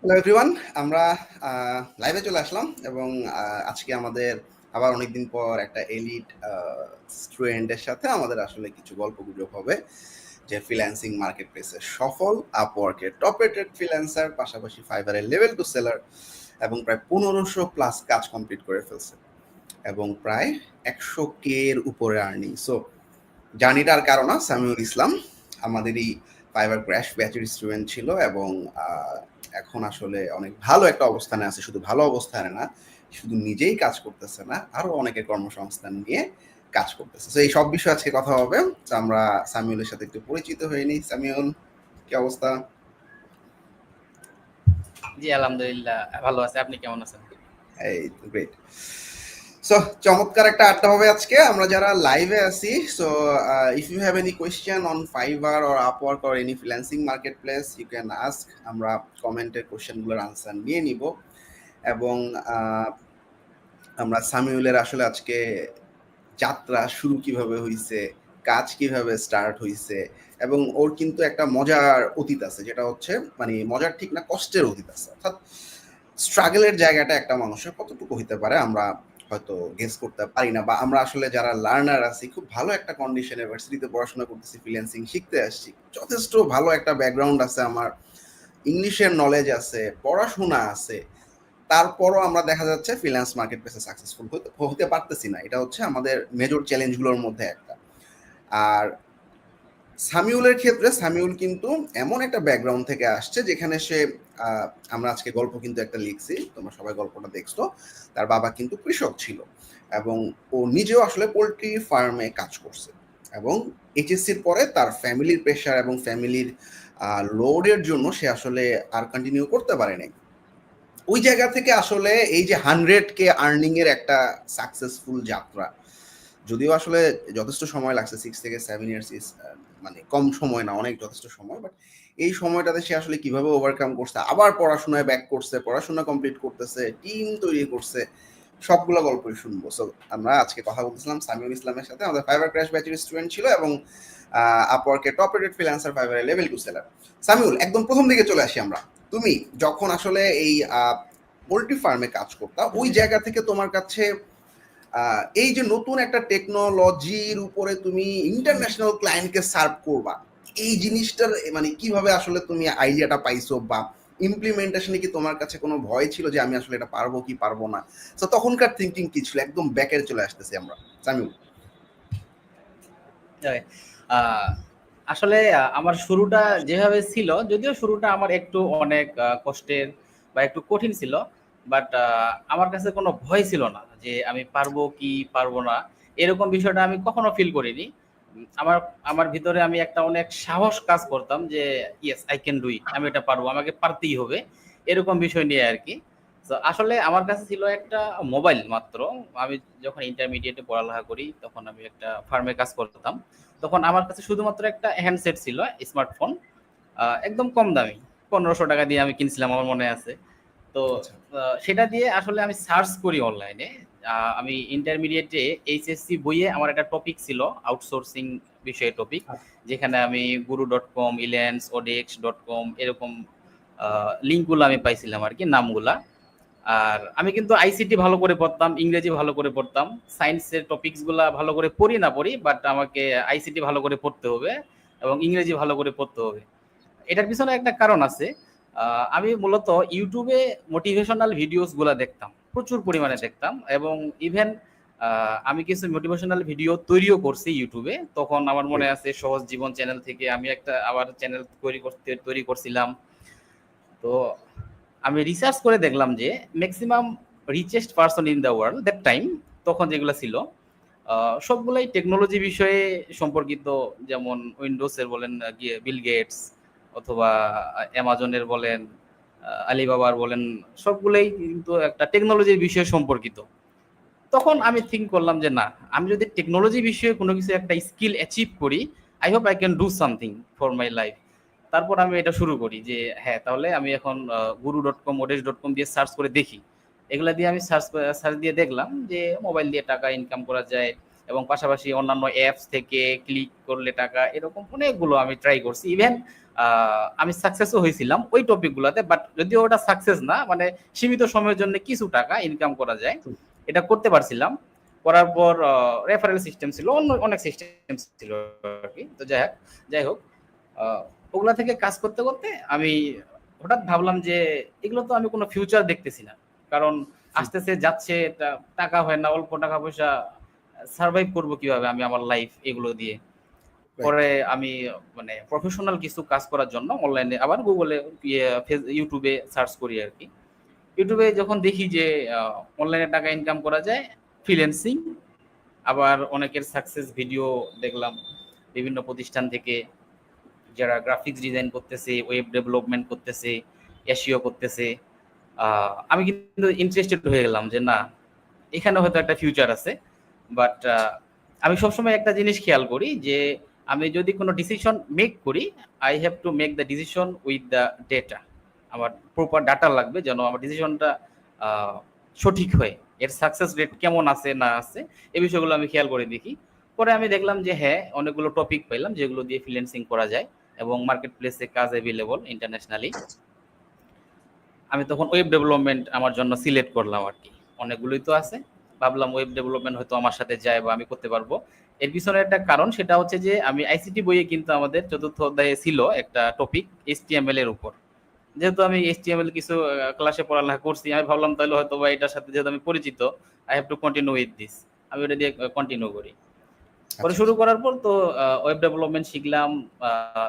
Hello everyone, আমরা লাইভে চলে আসলাম এবং আজকে আমাদের আবার অনেকদিন পর একটা এলিট স্টুডেন্টের সাথে আমাদের আসলে কিছু গল্পগুজব হবে যে ফ্রিল্যান্সিং মার্কেট প্লেসে সফল আপওয়ার্কের টপ রেটেড ফ্রিল্যান্সার, পাশাপাশি ফাইবারের লেভেল টু সেলার এবং প্রায় 1500+ কাজ কমপ্লিট করে ফেলছে এবং প্রায় 100K এর উপরে আর্নিং। সো জার্নিটা আর কারো না, সামিউল ইসলাম আমাদেরই ফাইবার ক্র্যাশ ব্যাচের স্টুডেন্ট ছিল এবং এখন আসলে অনেক ভালো একটা অবস্থানে আছে। শুধু ভালো অবস্থানে না, শুধু নিজেই কাজ করতেছে না, আরো অনেকের কর্মসংস্থান নিয়ে কাজ করতেছে। তো এই সব বিষয়ে আজকে কথা হবে। তো আমরা সামিউলের সাথে একটু পরিচিত হয়ে নিই। সামিউল, কি অবস্থা? জি আলহামদুলিল্লাহ ভালো আছে। আপনি কেমন আছেন? এই গ্রেট। সো চমৎকার একটা আড্ডা হবে আজকে আমরা যারা লাইভে আছি। So if you have any question on Fiverr or Upwork or any freelancing market place, you can ask. আমরা কমেন্টের কোয়েশ্চেনগুলোর আনসার নিয়ে নিব এবং আমরা সামিউলের আসলে আজকে যাত্রা শুরু কিভাবে হইছে, কাজ কিভাবে স্টার্ট হইছে এবং ওর কিন্তু একটা মজার অতীত আছে, যেটা হচ্ছে মানে মজার ঠিক না, কষ্টের অতীত আছে। অর্থাৎ স্ট্রাগলের জায়গাটা একটা মানুষের কতটুকু হইতে পারে আমরা হয়তো গেস করতে পারি না, বা আমরা আসলে যারা লার্নার আছি খুব ভালো একটা কন্ডিশনে ভার্সিটিতে পড়াশোনা করতেছি, ফ্রিল্যান্সিং শিখতে আসছি, যথেষ্ট ভালো একটা ব্যাকগ্রাউন্ড আছে আমার, ইংলিশের নলেজ আছে, পড়াশোনা আছে, তারপরও আমরা দেখা যাচ্ছে ফ্রিল্যান্স মার্কেট প্লেসে সাকসেসফুল হতে পারতেছি না। এটা হচ্ছে আমাদের মেজর চ্যালেঞ্জগুলোর মধ্যে একটা। আর সামিউলের ক্ষেত্রে সামিউল কিন্তু এমন একটা ব্যাকগ্রাউন্ড থেকে আসছে যেখানে সে আমরা আজকে গল্প কিন্তু একটা লিখছি, তোমরা সবাই গল্পটা দেখছো। তার বাবা কিন্তু কৃষক ছিল এবং ও নিজেও আসলে পোলট্রি ফার্মে কাজ করছে এবং এইচএসসির পরে তার ফ্যামিলির প্রেশার এবং ফ্যামিলির লোডের জন্য সে আসলে আর কন্টিনিউ করতে পারে নাই। ওই জায়গা থেকে আসলে এই যে 100K আর্নিং এর একটা সাকসেসফুল যাত্রা, যদিও আসলে যথেষ্ট সময় লাগছে, 6 থেকে 7 ইয়ার্স ইজ মানে কম সময় না, অনেক যথেষ্ট সময়। বাট এই সময়টাতে সে আসলে কিভাবে ওভারকাম করছে, আবার পড়াশোনায় ব্যাক করছে, পড়াশোনা কমপ্লিট করতেছে, টিম তৈরি করছে, সবগুলো গল্পই শুনবো। সো আমরা আজকে কথা বলতেছিলাম সামিউল ইসলামের সাথে, আমাদের ফাইবার ক্র্যাশ ব্যাচের স্টুডেন্ট ছিল এবং আপওয়ার্কে টপ রেটেড ফ্রিল্যান্সার, ফাইবারের লেভেল টু সেলার। সামিউল, একদম প্রথম দিকে চলে আসি আমরা। তুমি যখন আসলে এই পোল্ট্রি ফার্মে কাজ করতা, ওই জায়গা থেকে তোমার কাছে এই যে নতুন একটা টেকনোলজির উপরে তুমি ইন্টারন্যাশনাল ক্লায়েন্টকে সার্ভ করবা, এই জিনিসটার মানে কিভাবে আসলে তুমি আইডিয়াটা পাইছো, বা ইমপ্লিমেন্টেশনে কি তোমার কাছে কোনো ভয় ছিল যে আমি আসলে এটা পারবো কি পারবো না? তো তখনকার থিঙ্কিং কি ছিল? একদম ব্যাকের চলে আসতেছি আমরা, সামিউল। আহ, আসলে আমার শুরুটা যেভাবে ছিল, যদিও শুরুটা আমার একটু অনেক কষ্টের বা একটু কঠিন ছিল, বাট আমার কাছে কোনো ভয় ছিল না যে আমি পারবো কি পারবো না, এরকম বিষয়টা আমি কখনো ফিল করিনি। আমার আমার ভিতরে আমি একটা অনেক সাহস কাজ করতাম যে yes I can do it, আমি এটা পারবো, আমাকে পারতেই হবে, এরকম বিষয় নিয়ে আর কি। তো আসলে আমার কাছে ছিল একটা মোবাইল মাত্র। আমি যখন ইন্টারমিডিয়েটে পড়ালেখা করি তখন আমি একটা ফার্মে কাজ করতাম। তখন আমার কাছে শুধুমাত্র একটা হ্যান্ডসেট ছিল, স্মার্টফোন, একদম কম দামি, 1500 টাকা দিয়ে আমি কিনছিলাম, আমার মনে আছে। তো আচ্ছা। সেটা দিয়ে আসলে আমি সার্চ করি অনলাইনে। আমি ইন্টারমিডিয়েটে এইচএসসি বইয়ে আমার একটা টপিক ছিল আউটসোর্সিং বিষয়ে টপিক, যেখানে আমি guru.com, ইলেন্স, odex.com এরকম লিঙ্কগুলো আমি পাইছিলাম আর কি, নামগুলা। আর আমি কিন্তু আইসিটি ভালো করে পড়তাম, ইংরেজি ভালো করে পড়তাম, সায়েন্সের টপিকসগুলা ভালো করে পড়ি না পড়ি, বাট আমাকে আইসিটি ভালো করে পড়তে হবে এবং ইংরেজি ভালো করে পড়তে হবে। এটার পিছনে একটা কারণ আছে। আমি মূলত ইউটিউবে মোটিভেশনাল ভিডিওস গুলা দেখতাম, প্রচুর পরিমাণে দেখতাম, এবং ইভেন আমি কিছু মোটিভেশনাল ভিডিও তৈরিও করছি ইউটিউবে। তখন আমার মনে আছে সহজ জীবন চ্যানেল থেকে আমি একটা আবার চ্যানেল তৈরি করছিলাম। তো আমি রিসার্চ করে দেখলাম যে maximum richest person in the world that time, তখন যেগুলো ছিল সবগুলাই টেকনোলজি বিষয়ে সম্পর্কিত। যেমন উইন্ডোজের বলেন গিয়ে বিল গেটস, অথবা অ্যামাজনের বলেন, আলিবাবার বলেন, সবগুলোই কিন্তু একটা টেকনোলজির বিষয়ে সম্পর্কিত। তখন আমি থিঙ্ক করলাম যে না, আমি যদি টেকনোলজি বিষয়ে কোনো কিছু একটা স্কিল অ্যাচিভ করি, I hope I can do something for my life. তারপর আমি এটা শুরু করি যে হ্যাঁ, তাহলে আমি এখন guru.com, odex.com দিয়ে সার্চ করে দেখি। এগুলা দিয়ে আমি সার্চ দিয়ে দেখলাম যে মোবাইল দিয়ে টাকা ইনকাম করা যায়, এবং পাশাপাশি অন্যান্য অ্যাপস থেকে ক্লিক করলে টাকা, এরকম অনেকগুলো আমি ট্রাই করছি। ইভেন আমি সাকসেসও হয়েছিলাম ওই টপিকগুলোতে, বাট যদিও ওটা সাকসেস না, মানে সীমিত সময়ের জন্য কিছু টাকা ইনকাম করা যায় এটা করতে পারছিলাম। করার পর রেফারেল সিস্টেম ছিল, অন্য অনেক সিস্টেম ছিল আর কি। তো যাই হোক ওগুলা থেকে কাজ করতে করতে আমি হঠাৎ ভাবলাম যে এগুলো তো আমি কোনো ফিউচার দেখতেছি না, কারণ আসতেছে যাচ্ছে, টাকা হয় না, অল্প টাকা পয়সা, সার্ভাইভ করবো কিভাবে আমি আমার লাইফ এগুলো দিয়ে। পরে আমি মানে প্রফেশনাল কিছু কাজ করার জন্য অনলাইনে আবার গুগলে ইউটিউবে সার্চ করি আর কি। ইউটিউবে যখন দেখি যে অনলাইনে টাকা ইনকাম করা যায় ফ্রিল্যান্সিং, আবার অনেকের সাকসেস ভিডিও দেখলাম বিভিন্ন প্রতিষ্ঠান থেকে, যারা গ্রাফিক্স ডিজাইন করতেছে, ওয়েব ডেভেলপমেন্ট করতেছে, এসইও করতেছে। আমি কিন্তু ইন্টারেস্টেড হয়ে গেলাম যে না, এখানে হয়তো একটা ফিউচার আছে। বাট আমি সবসময় একটা জিনিস খেয়াল করি যে আমি যদি কোনো ডিসিশন মেক করি, I have to make the decision with the data. আমার প্রপার ডাটা লাগবে যেন আমার ডিসিশনটা সঠিক হয়, এর সাকসেস রেট কেমন আছে না আছে এই বিষয়গুলো আমি খেয়াল করে দেখি। পরে আমি দেখলাম যে হ্যাঁ, অনেকগুলো টপিক পাইলাম যেগুলো দিয়ে ফ্রিল্যান্সিং করা যায় এবং মার্কেট প্লেসে কাজ অ্যাভেলেবল ইন্টারন্যাশনালি। আমি তখন ওয়েব ডেভেলপমেন্ট আমার জন্য সিলেক্ট করলাম আর কি। অনেকগুলোই তো আছে, ভাবলাম ওয়েব ডেভেলপমেন্ট হয়তো আমার সাথে যায় বা আমি করতে পারবো। এর পিছনে একটা কারণ, সেটা হচ্ছে যে আমি আইসিটি বইয়ে কিন্তু আমাদের চতুর্থ অধ্যায়ে ছিল একটা টপিক এইচটিএমএল এর উপর। যেহেতু আমি এইচটিএমএল কিছু ক্লাসে পড়ালেখা করছি, আমি ভাবলাম তাহলে হয়তো বা এটার সাথে যেহেতু আমি পরিচিত, I have to continue with this, আমি ওটা দিয়ে কন্টিনিউ করি। পরে শুরু করার পর তো ওয়েব ডেভেলপমেন্ট শিখলাম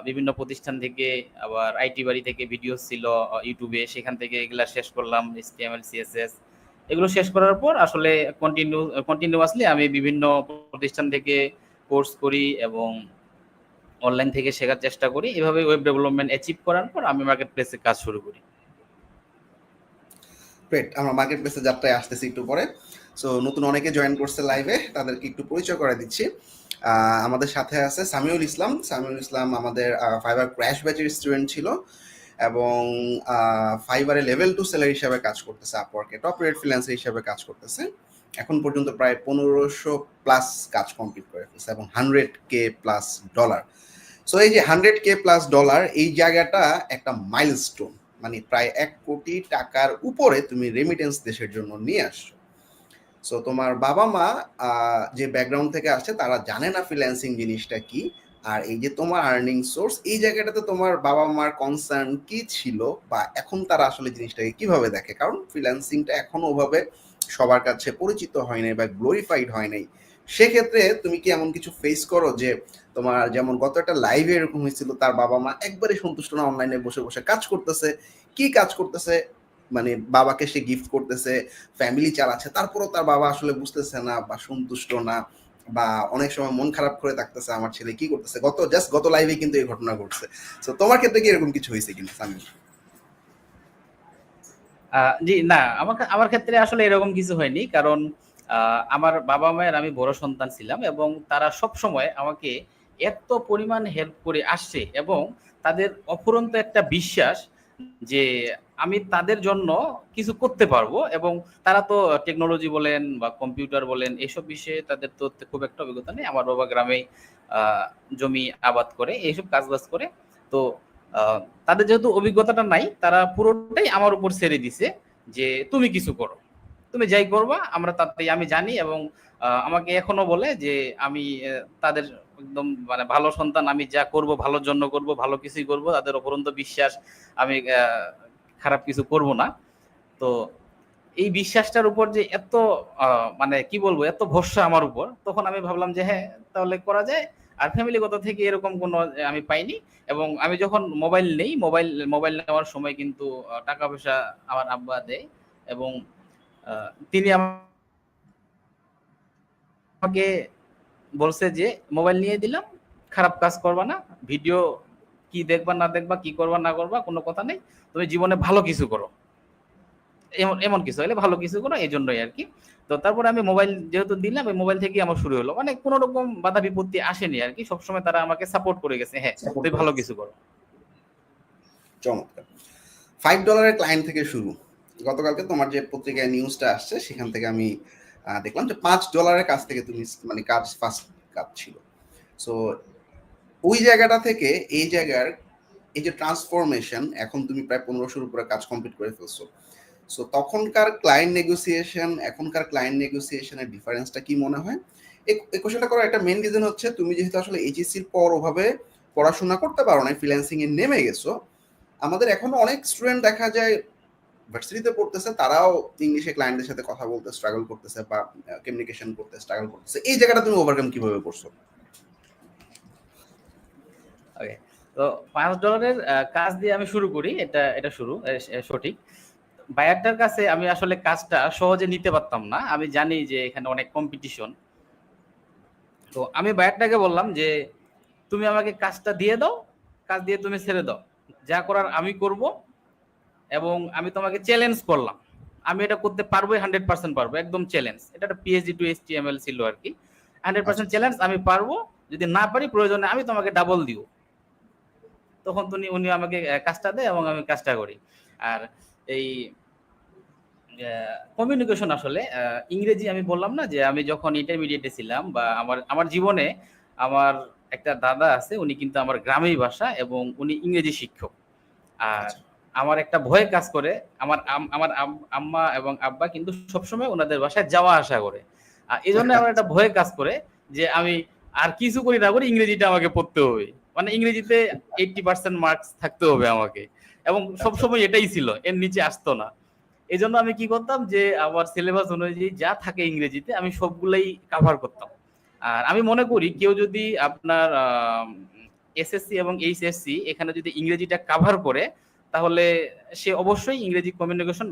বিভিন্ন প্রতিষ্ঠান থেকে, আবার আইটি বাড়ি থেকে ভিডিও ছিল ইউটিউবে, সেখান থেকে এগুলা শেষ করলাম, এইচটিএমএল সিএসএস এগুলো শেষ করার পর আসলে কন্টিনিউয়াসলি আমি বিভিন্ন প্রতিষ্ঠান থেকে কোর্স করি এবং অনলাইন থেকে শেখার চেষ্টা করি। এভাবে ওয়েব ডেভেলপমেন্ট অ্যাচিভ করার পর আমি মার্কেট প্লেসে কাজ শুরু করি। গ্রেট, আমরা মার্কেট প্লেসে যাত্রায় আসতেছি একটু পরে। সো নতুন অনেকে জয়েন করছে লাইভে, তাদেরকে একটু পরিচয় করে দিচ্ছি। আমাদের সাথে আছে সামিউল ইসলাম। সামিউল ইসলাম আমাদের ফাইবার ক্র্যাশ ব্যাচের স্টুডেন্ট ছিল এবং ফাইবারে লেভেল 2 সেলার হিসাবে কাজ করতেছে, আপওয়ার্কে টপ রেট ফ্রিল্যান্সার হিসাবে কাজ করতেছে। এখন পর্যন্ত প্রায় 1500 প্লাস কাজ কমপ্লিট করে ফেলছে এবং $100K+। সো এই যে $100K+, এই জায়গাটা একটা মাইলস্টোন, মানে প্রায় 1 কোটি টাকার উপরে তুমি রেমিটেন্স দেশের জন্য নিয়ে আসছো। সো তোমার বাবা মা যে ব্যাকগ্রাউন্ড থেকে আসছে তারা জানে না ফ্রিল্যান্সিং জিনিসটা কি, আর এই যে তোমার আর্নিং সোর্স, এই জায়গাটাতে তোমার বাবা মার কনসার্ন কি ছিল বা এখন তারা আসলে জিনিসটাকে কিভাবে দেখে, কারণ ফ্রিল্যান্সিংটা এখনো ওভাবে সবার কাছে পরিচিত হয় নাই বা গ্লোরিফাইড হয় নাই। সেক্ষেত্রে তুমি কি এমন কিছু ফেস করো যে তোমার, যেমন গত একটা লাইভে এরকম হয়েছিল, তার বাবা মা একবারে সন্তুষ্ট না, অনলাইনে বসে বসে কাজ করতেছে, কি কাজ করতেছে, মানে বাবাকে সে গিফট করতেছে, ফ্যামিলি চালাচ্ছে, তারপরও তার বাবা আসলে বুঝতেছে না বা সন্তুষ্ট না, বা অনেক সময় মন খারাপ করে থাকতেছে আমার ছেলে কি করতেছে। গত লাইভে কিন্তু এই ঘটনা ঘটছে। তো তোমার ক্ষেত্রে কি এরকম কিছু হয়েছে কিনা সামি? জি না, আমার ক্ষেত্রে আসলে এরকম কিছু হয়নি, কারণ আমার বাবা মায়ের আমি বড় সন্তান ছিলাম এবং তারা সব সময় আমাকে এত পরিমাণ হেল্প করে আসছে এবং তাদের অফুরন্ত একটা বিশ্বাস যে আমি তাদের জন্য কিছু করতে পারবো। এবং তারা তো টেকনোলজি বলেন বা কম্পিউটার বলেন এইসব বিষয়ে তাদের তো খুব একটা অভিজ্ঞতা নেই। আমার বাবা গ্রামে জমি আবাদ করে এইসব কাজবাজ করে, তো তাদের যেহেতু অভিজ্ঞতাটা নাই, তারা পুরোটাই আমার উপর ছেড়ে দিছে যে তুমি কিছু করো, তুমি যাই করবা আমরা তাতেই আমি জানি। এবং আমাকে এখনো বলে যে আমি তাদের একদম মানে ভালো সন্তান, আমি যা করব ভালোর জন্য করব, ভালো কিছুই করব, তাদের অপরন্ত বিশ্বাস আমি খারাপ কিছু করব না। তো এই বিশ্বাসটার উপর যে এত মানে কি বলবো, এত ভরসা আমার উপর, তখন আমি ভাবলাম যে হ্যাঁ তাহলে করা যায়। আর ফ্যামিলিগত থেকে এরকম কোনো আমি পাইনি। এবং আমি যখন মোবাইল নেই, মোবাইল নেওয়ার সময় কিন্তু টাকা পয়সা আমার আব্বা দেয় এবং তিনি আমাকে বলছে যে মোবাইল নিয়ে দিলাম, খারাপ কাজ করবা না, ভিডিও কি দেখবা না দেখবা, কি করবা না করবা কোনো কথা নেই, তুমি জীবনে ভালো কিছু করো, এমন কিছু হলে ভালো কিছু করো, এই জন্যই আর কি। তো তারপরে আমি মোবাইল যেহেতু দিলাম, এই মোবাইল থেকে আমার শুরু হলো, মানে কোনো রকম বাধা বিপত্তি আসেনি আর কি, সবসময় তারা আমাকে সাপোর্ট করে গেছে, হ্যাঁ তুই ভালো কিছু করো। চমৎকার। $5 ক্লায়েন্ট থেকে শুরু। গতকালকে তোমার যে পত্রিকায় নিউজটা আসছে সেখান থেকে আমি দেখলাম যে $5 কাছ থেকে তুমি মানে কাজ ফার্স্ট কাজ ছিল। সো ওই জায়গাটা থেকে এই জায়গার এই যে ট্রান্সফরমেশন, এখন তুমি প্রায় 1500-র উপরে কাজ কমপ্লিট করে ফেলছো। সো তখনকার ক্লায়েন্ট নেগোসিয়েশন এখনকার ক্লায়েন্ট নেগোসিয়েশনের ডিফারেন্সটা কি মনে হয়? এই কোশ্চেনটা করার একটা মেইন রিজন হচ্ছে তুমি যেহেতু আসলে এইচএসসির পর ওভাবে পড়াশোনা করতে পারো না, ফ্রিল্যান্সিং এ নেমে গেছো। আমাদের এখনো অনেক স্টুডেন্ট দেখা যায় ভার্সিটিতে পড়তেছে, তারাও ইংলিশে ক্লায়েন্টদের সাথে কথা বলতে স্ট্রাগল করতেছে বা কমিউনিকেশন করতে স্ট্রাগল করতেছে। এই জায়গাটা তুমি ওভারকাম কিভাবে করছো? ওকে, তো $5 কাজ দিয়ে আমি শুরু করি, এটা এটা শুরু সঠিক। বায়ারটার কাছে আমি আসলে কাজটা সহজে নিতে পারতাম না, আমি জানি যে এখানে অনেক কম্পিটিশন। তো আমি বায়ারটাকে বললাম যে তুমি আমাকে কাজটা দিয়ে দাও, কাজ দিয়ে তুমি ছেড়ে দাও, যা করার আমি করব, এবং আমি তোমাকে চ্যালেঞ্জ করলাম আমি এটা করতে পারবোই, 100% পারবো, একদম চ্যালেঞ্জ। এটা একটা পিএইচডি টু এইচটিএমএল ছিল আর কি। 100% চ্যালেঞ্জ, আমি পারবো, যদি না পারি প্রয়োজনে আমি তোমাকে ডাবল দিব। তখন উনি আমাকে কাজটা দেয় এবং আমি কাজটা করি। আর এই কমিউনিকেশন আসলে ইংরেজি, আমি বললাম না যে আমি যখন ইন্টারমিডিয়েটে ছিলাম বা আমার জীবনে আমার একটা দাদা আছে, উনি কিন্তু আমার গ্রামেই বাসা এবং উনি ইংরেজি শিক্ষক। আর আমার একটা ভয় কাজ করে, আমার আম্মা এবং আব্বা কিন্তু সবসময় ওনাদের বাসায় যাওয়া আসা করে। এই জন্য আমার একটা ভয় কাজ করে যে আমি আর কিছু করি না করি ইংরেজিটা আমাকে পড়তে হবে, মানে ইংরেজিতে 80% মার্কস থাকতে হবে আমাকে, এবং সবসময় এটাই ছিল, এর নিচে আসতো না। এই জন্য আমি কি করতাম যে আমার সিলেবাস অনুযায়ী যা থাকে ইংরেজিতে আমি সবগুলাই কাভার করতাম। আর আমি মনে করি কেউ যদি আপনার এসএসসি এবং এইচএসসি এখানে যদি ইংরেজিটা কাভার করে, তাহলে সে অবশ্যই ইংরেজি কমিউনিকেশন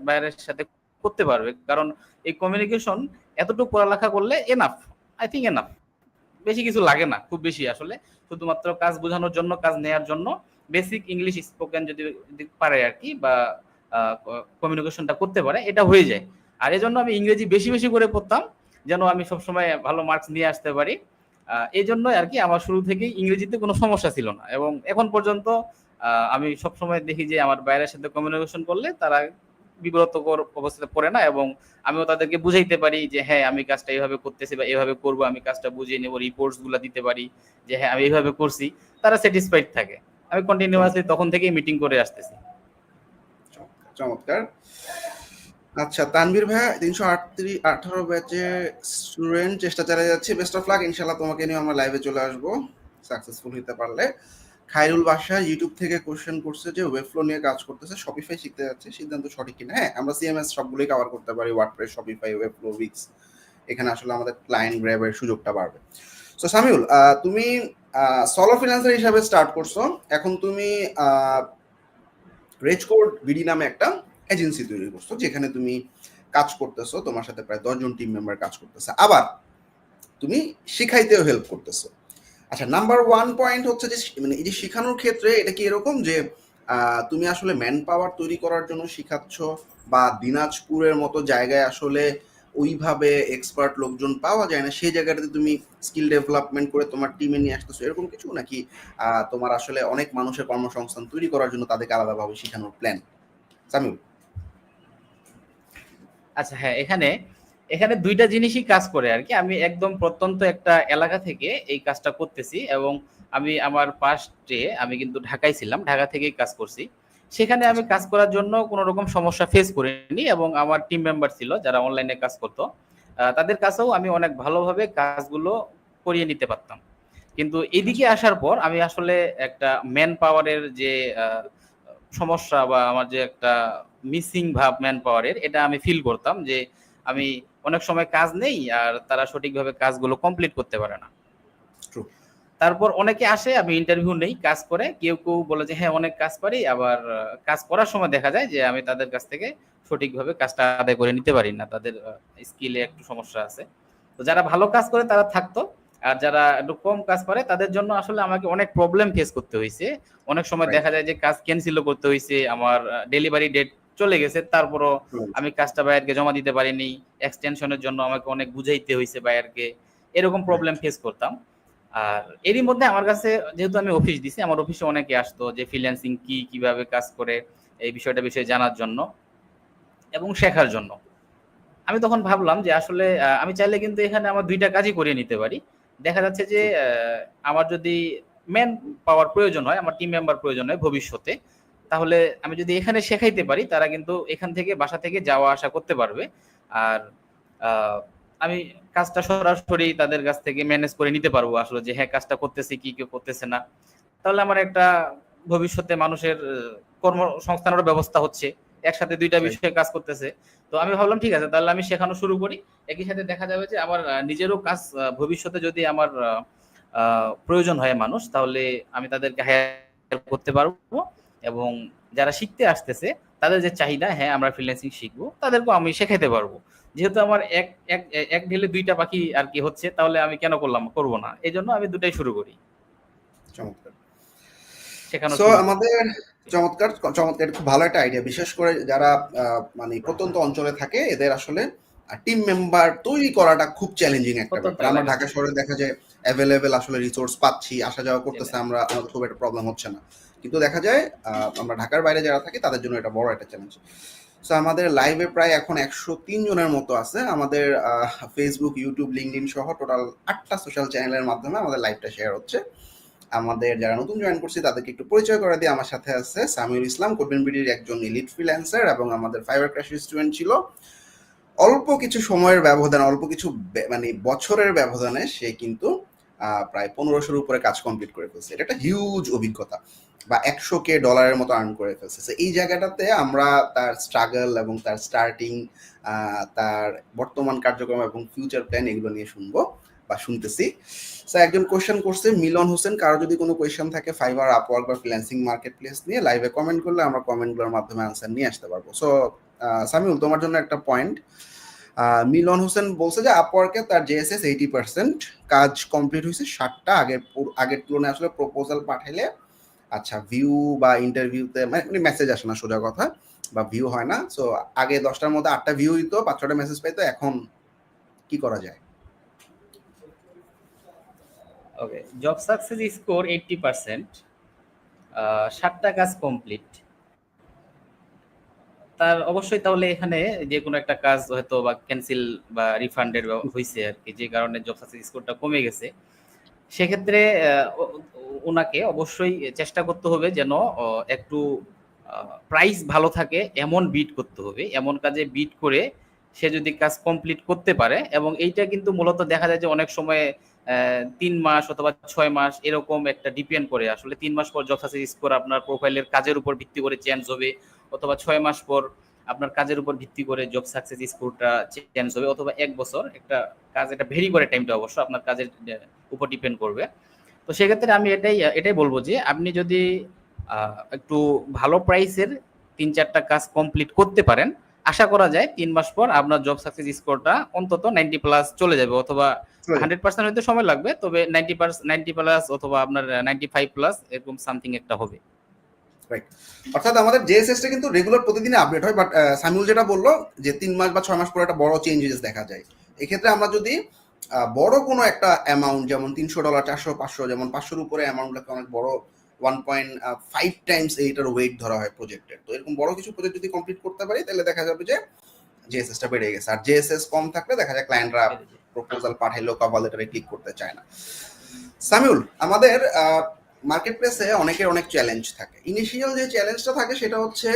বাইরের সাথে করতে পারবে, কারণ এই কমিউনিকেশন এতটুকু পড়ালেখা করলে এনাফ, আই থিঙ্ক এনাফ, বেশি কিছু লাগে না খুব বেশি আসলে, শুধুমাত্র কাজ বোঝানোর জন্য, কাজ নেয়ার জন্য বেসিক ইংলিশ স্পোকেন যদি পারে আর কি, বা কমিউনিকেশনটা করতে পারে, এটা হয়ে যায়। আর এই জন্য আমি ইংরেজি বেশি বেশি করে পড়তাম, যেন আমি সবসময় ভালো মার্কস নিয়ে আসতে পারি। এই জন্য আর কি আমার শুরু থেকেই ইংরেজিতে কোনো সমস্যা ছিল না, এবং এখন পর্যন্ত আমি সবসময় দেখি যে আমার বাইরের সাথে কমিউনিকেশন করলে তারা বিব্রতকর অবস্থাতে পড়ে না, এবং আমিও তাদেরকে বুঝাইতে পারি যে হ্যাঁ আমি কাজটা এইভাবে করতেছি বা এইভাবে করবো, আমি কাজটা বুঝিয়ে নেবো, রিপোর্টস গুলা দিতে পারি যে হ্যাঁ আমি এইভাবে করছি, তারা স্যাটিসফাইড থাকে। আমি কন্টিনিউয়াসলি তখন থেকেই মিটিং করে আসতেছি। চমৎকার। আচ্ছা তানভীর ভাইয়া, 318 ব্যাচে স্টুডেন্ট চেষ্টা চালিয়ে যাচ্ছে, বেস্ট অফ লাক, ইনশাল্লাহ তোমাকে নিয়ে আমরা লাইভে চলে আসবো সাকসেসফুল হতে পারলে। খায়রুল বাদশা ইউটিউব থেকে কোশ্চেন করছে যে ওয়েবফ্লো নিয়ে কাজ করতেছে, শপিফাই শিখতে যাচ্ছে, সিদ্ধান্ত সঠিক কিনা? হ্যাঁ, আমরা সিএমএস সবগুলোই কভার করতে পারি, ওয়ার্ডপ্রেস, শপিফাই, ওয়েবফ্লো, উইক্স। এখানে আসলে আমাদের ক্লায়েন্ট গ্র্যাবের সুযোগটা বাড়বে। সো সামিউল, তুমি সলো ফ্রিল্যান্সার হিসাবে স্টার্ট করছো, এখন তুমি রেজকোড বিডি নামে একটা এজেন্সি তৈরি করছো, যেখানে তুমি কাজ করতেছো, তোমার সাথে প্রায় 10 জন টিম মেম্বার কাজ করতেছে, আবার তুমি শিখাইতেও হেল্প করতেছো। আচ্ছা, নাম্বার 1 পয়েন্ট হচ্ছে যে মানে এই যে শেখানোর ক্ষেত্রে এটা কি এরকম যে তুমি আসলে ম্যান পাওয়ার তৈরি করার জন্য শিখাচ্ছ, বা দিনাজপুরের মতো জায়গায় আসলে ওইভাবে এক্সপার্ট লোকজন পাওয়া যায় না, সেই জায়গাটাতে তুমি স্কিল ডেভেলপমেন্ট করে তোমার টিমে নিয়ে আসতেছো, এরকম কিছু নাকি তোমার আসলে অনেক মানুষের কর্মসংস্থান তৈরি করার জন্য তাদেরকে আলাদাভাবে শেখানোর প্ল্যান? সামিউল। আচ্ছা হ্যাঁ, এখানে এখানে দুইটা জিনিসই কাজ করে আর কি। আমি একদম প্রত্যন্ত একটা এলাকা থেকে এই কাজটা করতেছি, এবং আমি আমার পাস্টে আমি কিন্তু ঢাকায় ছিলাম, ঢাকা থেকেই কাজ করছি। সেখানে আমি কাজ করার জন্য কোনো রকম সমস্যা ফেস করিনি, এবং আমার টিম মেম্বার ছিল যারা অনলাইনে কাজ করতো, তাদের কাছেও আমি অনেক ভালোভাবে কাজগুলো করিয়ে নিতে পারতাম। কিন্তু এদিকে আসার পর আমি আসলে একটা ম্যান পাওয়ারের যে সমস্যা বা আমার যে একটা মিসিং ভাব ম্যান পাওয়ারের, এটা আমি ফিল করতাম যে আমি অনেক সময় কাজ নেই আর তারা সঠিকভাবে কাজগুলো কমপ্লিট করতে পারে না। তারপর অনেকে আসে, আমি ইন্টারভিউ নেই, কাজ করে, কেউ কেউ বলে যে হ্যাঁ অনেক কাজ পারি, আবার কাজ করার সময় দেখা যায় যে আমি তাদের কাছ থেকে সঠিকভাবে কাজটা আদায় করে নিতে পারি না, তাদের স্কিলে একটু সমস্যা আছে। তো যারা ভালো কাজ করে তারা থাকতো, আর যারা একটু কম কাজ পারে তাদের জন্য আসলে আমাকে অনেক প্রবলেম ফেস করতে হয়েছে। অনেক সময় দেখা যায় যে কাজ ক্যান্সেলও করতে হয়েছে, আমার ডেলিভারি ডেট চলে গেছে, তারপরও আমি কাজটা বায়ারকে জমা দিতে পারিনি, এক্সটেনশনের জন্য আমাকে অনেক বুঝাইতে হয়েছে বায়ারকে, এরকম প্রবলেম ফেস করতাম। আর এরই মধ্যে আমার কাছে, যেহেতু আমি অফিস দিছি, আমার অফিসে অনেকে আসতো যে ফ্রিল্যান্সিং কি, কিভাবে কাজ করে, এই বিষয়টা বিষয়ে জানার জন্য এবং শেখার জন্য। আমি তখন ভাবলাম যে আসলে আমি চাইলে কিন্তু এখানে আমার দুইটা কাজই করিয়ে নিতে পারি। দেখা যাচ্ছে যে আমার যদি ম্যান পাওয়ার প্রয়োজন হয়, আমার টিম মেম্বার প্রয়োজন হয় ভবিষ্যতে, তাহলে আমি যদি এখানে শেখাইতে পারি, তারা কিন্তু এখান থেকে বাসা থেকে যাওয়া আসা করতে পারবে। আর আহ, আমি কাজটা সরাসরি তাদের কাছ থেকে ম্যানেজ করে নিতে পারবো আসলে, যে হ্যাঁ কাজটা করতেছি কি কেউ করতেছে না। তাহলে আমার একটা ভবিষ্যতে মানুষের কর্মসংস্থানেরও ব্যবস্থা হচ্ছে, একসাথে দুইটা বিষয়ে কাজ করতেছে। তো আমি ভাবলাম ঠিক আছে, তাহলে আমি শেখানো শুরু করি। একই সাথে দেখা যাবে যে আমার নিজেরও কাজ ভবিষ্যতে যদি আমার প্রয়োজন হয় মানুষ, তাহলে আমি তাদেরকে হায়ার করতে পারবো। এবং যারা শিখতে আসতেছে তাদের যে চাহিদা, হ্যাঁ আমরা ফ্রিল্যান্সিং শিখবো, তাদেরকেও আমি শেখাতে পারবো। যেহেতু আমার এক এক এক ঢিলে দুইটা পাখি আর কি হচ্ছে, তাহলে আমি কেন করবো না, এই জন্য আমি দুটাই শুরু করি, চমৎকার। শেখানো সো শুরু করি। আমাদের চমৎকার চমৎকার, খুব ভালো একটা আইডিয়া। বিশেষ করে যারা মানে প্রত্যন্ত অঞ্চলে থাকে, এদের আসলে টিম মেম্বার তৈরি করাটা খুব চ্যালেঞ্জিং একটা কত ব্যাপার। আমরা ঢাকা চ্যালেঞ্জিং। শহরে দেখা যায় অ্যাভেলেবেল আসলে রিসোর্স পাচ্ছি, আসা যাওয়া করতেছে, আমরা আমাদের খুব একটা প্রবলেম হচ্ছে না। কিন্তু দেখা যায় আমরা ঢাকার বাইরে যারা থাকি তাদের জন্য এটা বড় একটা চ্যালেঞ্জ। সো আমাদের লাইভে প্রায় এখন 103 জনের মতো আছে। আমাদের ফেসবুক, ইউটিউব, লিঙ্কডইন সহ টোটাল 8টা সোশ্যাল চ্যানেলের মাধ্যমে আমাদের লাইভটা শেয়ার হচ্ছে। আমাদের যারা নতুন জয়েন করছি তাদেরকে একটু পরিচয় করে দিয়ে, আমার সাথে আছে সামিউল ইসলাম, কোডবিনবিডির একজন এলিট ফ্রিল্যান্সার এবং আমাদের ফাইবার ক্র্যাশ স্টুডেন্ট ছিল। অল্প কিছু সময়ের ব্যবধান, অল্প কিছু মানে বছরের ব্যবধানে সে কিন্তু প্রায় 1500-র উপরে কাজ কমপ্লিট করে ফেলছে। এটা একটা হিউজ অভিজ্ঞতা, বা 100K ডলারের মতো আর্ন করে ফেলছে। এই জায়গাটাতে আমরা তার স্ট্রাগল এবং তার স্টার্টিং, তার বর্তমান কার্যক্রম এবং ফিউচার প্ল্যান এগুলো নিয়ে শুনবো বা শুনতেছি। সো একজন কোয়েশ্চেন করছে, মিলন হোসেন, কারো যদি কোনো কোয়েশ্চেন থাকে ফাইবার, আপওয়ার্ক বা ফ্রিল্যান্সিং মার্কেট প্লেস নিয়ে, লাইভে কমেন্ট করলে আমরা কমেন্টগুলোর মাধ্যমে আনসার নিয়ে আসতে পারবো। সো সামিউল, তোমার জন্য একটা পয়েন্ট। মিলন হোসেন বলছে যে আপওয়ার্কে তার জেএসএস 80% কাজ কমপ্লিট হয়েছে, 60টা আগের তুলনায় আসলে প্রপোজাল পাঠাইলে আচ্ছা ভিউ বা ইন্টারভিউতে মানে মেসেজ আসে না, সোজা কথা, বা ভিউ হয় না। সো আগে 10টার মধ্যে 8টা ভিউ হইতো, 5-6টা মেসেজ পাইতো, এখন কি করা যায়? ওকে, জব সাকসেস স্কোর 80%, 7টা কাজ কমপ্লিট। তার অবশ্যই তাহলে এখানে যে কোনো একটা কাজ হয়তো বা ক্যান্সেল বা রিফান্ডের হয়েছে আর কি, যে কারণে জব সাকসেস স্কোরটা কমে গেছে। সেক্ষেত্রে ওনাকে অবশ্যই চেষ্টা করতে হবে যেন একটু প্রাইস ভালো থাকে এমন বিট করতে হবে, এমন কাজে বিট করে সে যদি কাজ কমপ্লিট করতে পারে। এবং এইটা কিন্তু মূলত দেখা যায় যে অনেক সময় 3 মাস অথবা 6 মাস এরকম একটা ডিপেন্ড করে। আসলে 3 মাস পর জব সাকসেস স্কোর আপনার প্রোফাইলের কাজের উপর ভিত্তি করে চেঞ্জ হবে, অথবা 6 মাস পর আপনার কাজের উপর ভিত্তি করে জব সাকসেস স্কোরটা চেঞ্জ হবে, অথবা 1 বছর একটা কাজ, এটা ভেরি করে টাইমটা অবশ্য আপনার কাজের উপর ডিপেন্ড করবে। তো সেক্ষেত্রে আমি এটাই বলবো যে আপনি যদি একটু ভালো প্রাইসের 3-4টা কাজ কমপ্লিট করতে পারেন, আশা করা যায় 3 মাস পর আপনার জব সাকসেস স্কোরটা অন্তত 90+ চলে যাবে, অথবা 100% হইতে সময় লাগবে, তবে 90+ অথবা আপনার 95+ এরকম সামথিং একটা হবে। অর্থাৎ আমাদের জেএসএসটা কিন্তু রেগুলার প্রতিদিন আপডেট হয়, বাট সামিউল যেটা বললো যে 3 মাস বা 6 মাস পরে একটা বড় চেঞ্জেস দেখা যায়। এক্ষেত্রে আমরা যদি বড় কোনো একটা অ্যামাউন্ট, যেমন $300, 400, 500, যেমন 500-র উপরে অ্যামাউন্টটাকে অনেক বড়, 1.5 টাইমস এইটার ওয়েট ধরা হয় প্রজেক্টের। তো এরকম বড় কিছু প্রজেক্ট যদি কমপ্লিট করতে পারি, তাহলে দেখা যাবে যে জেএসএসটা বেড়ে গেছে। আর জেএসএস কম থাকলে দেখা যায় ক্লায়েন্টরা প্রপোজাল পাঠাইলেও কভার লেটারে ক্লিক করতে চায় না। সামিউল, আমাদের মার্কেট প্লেসে অনেকের অনেক চ্যালেঞ্জ থাকে। ইনিশিয়াল যে চ্যালেঞ্জটা থাকে সেটা হচ্ছে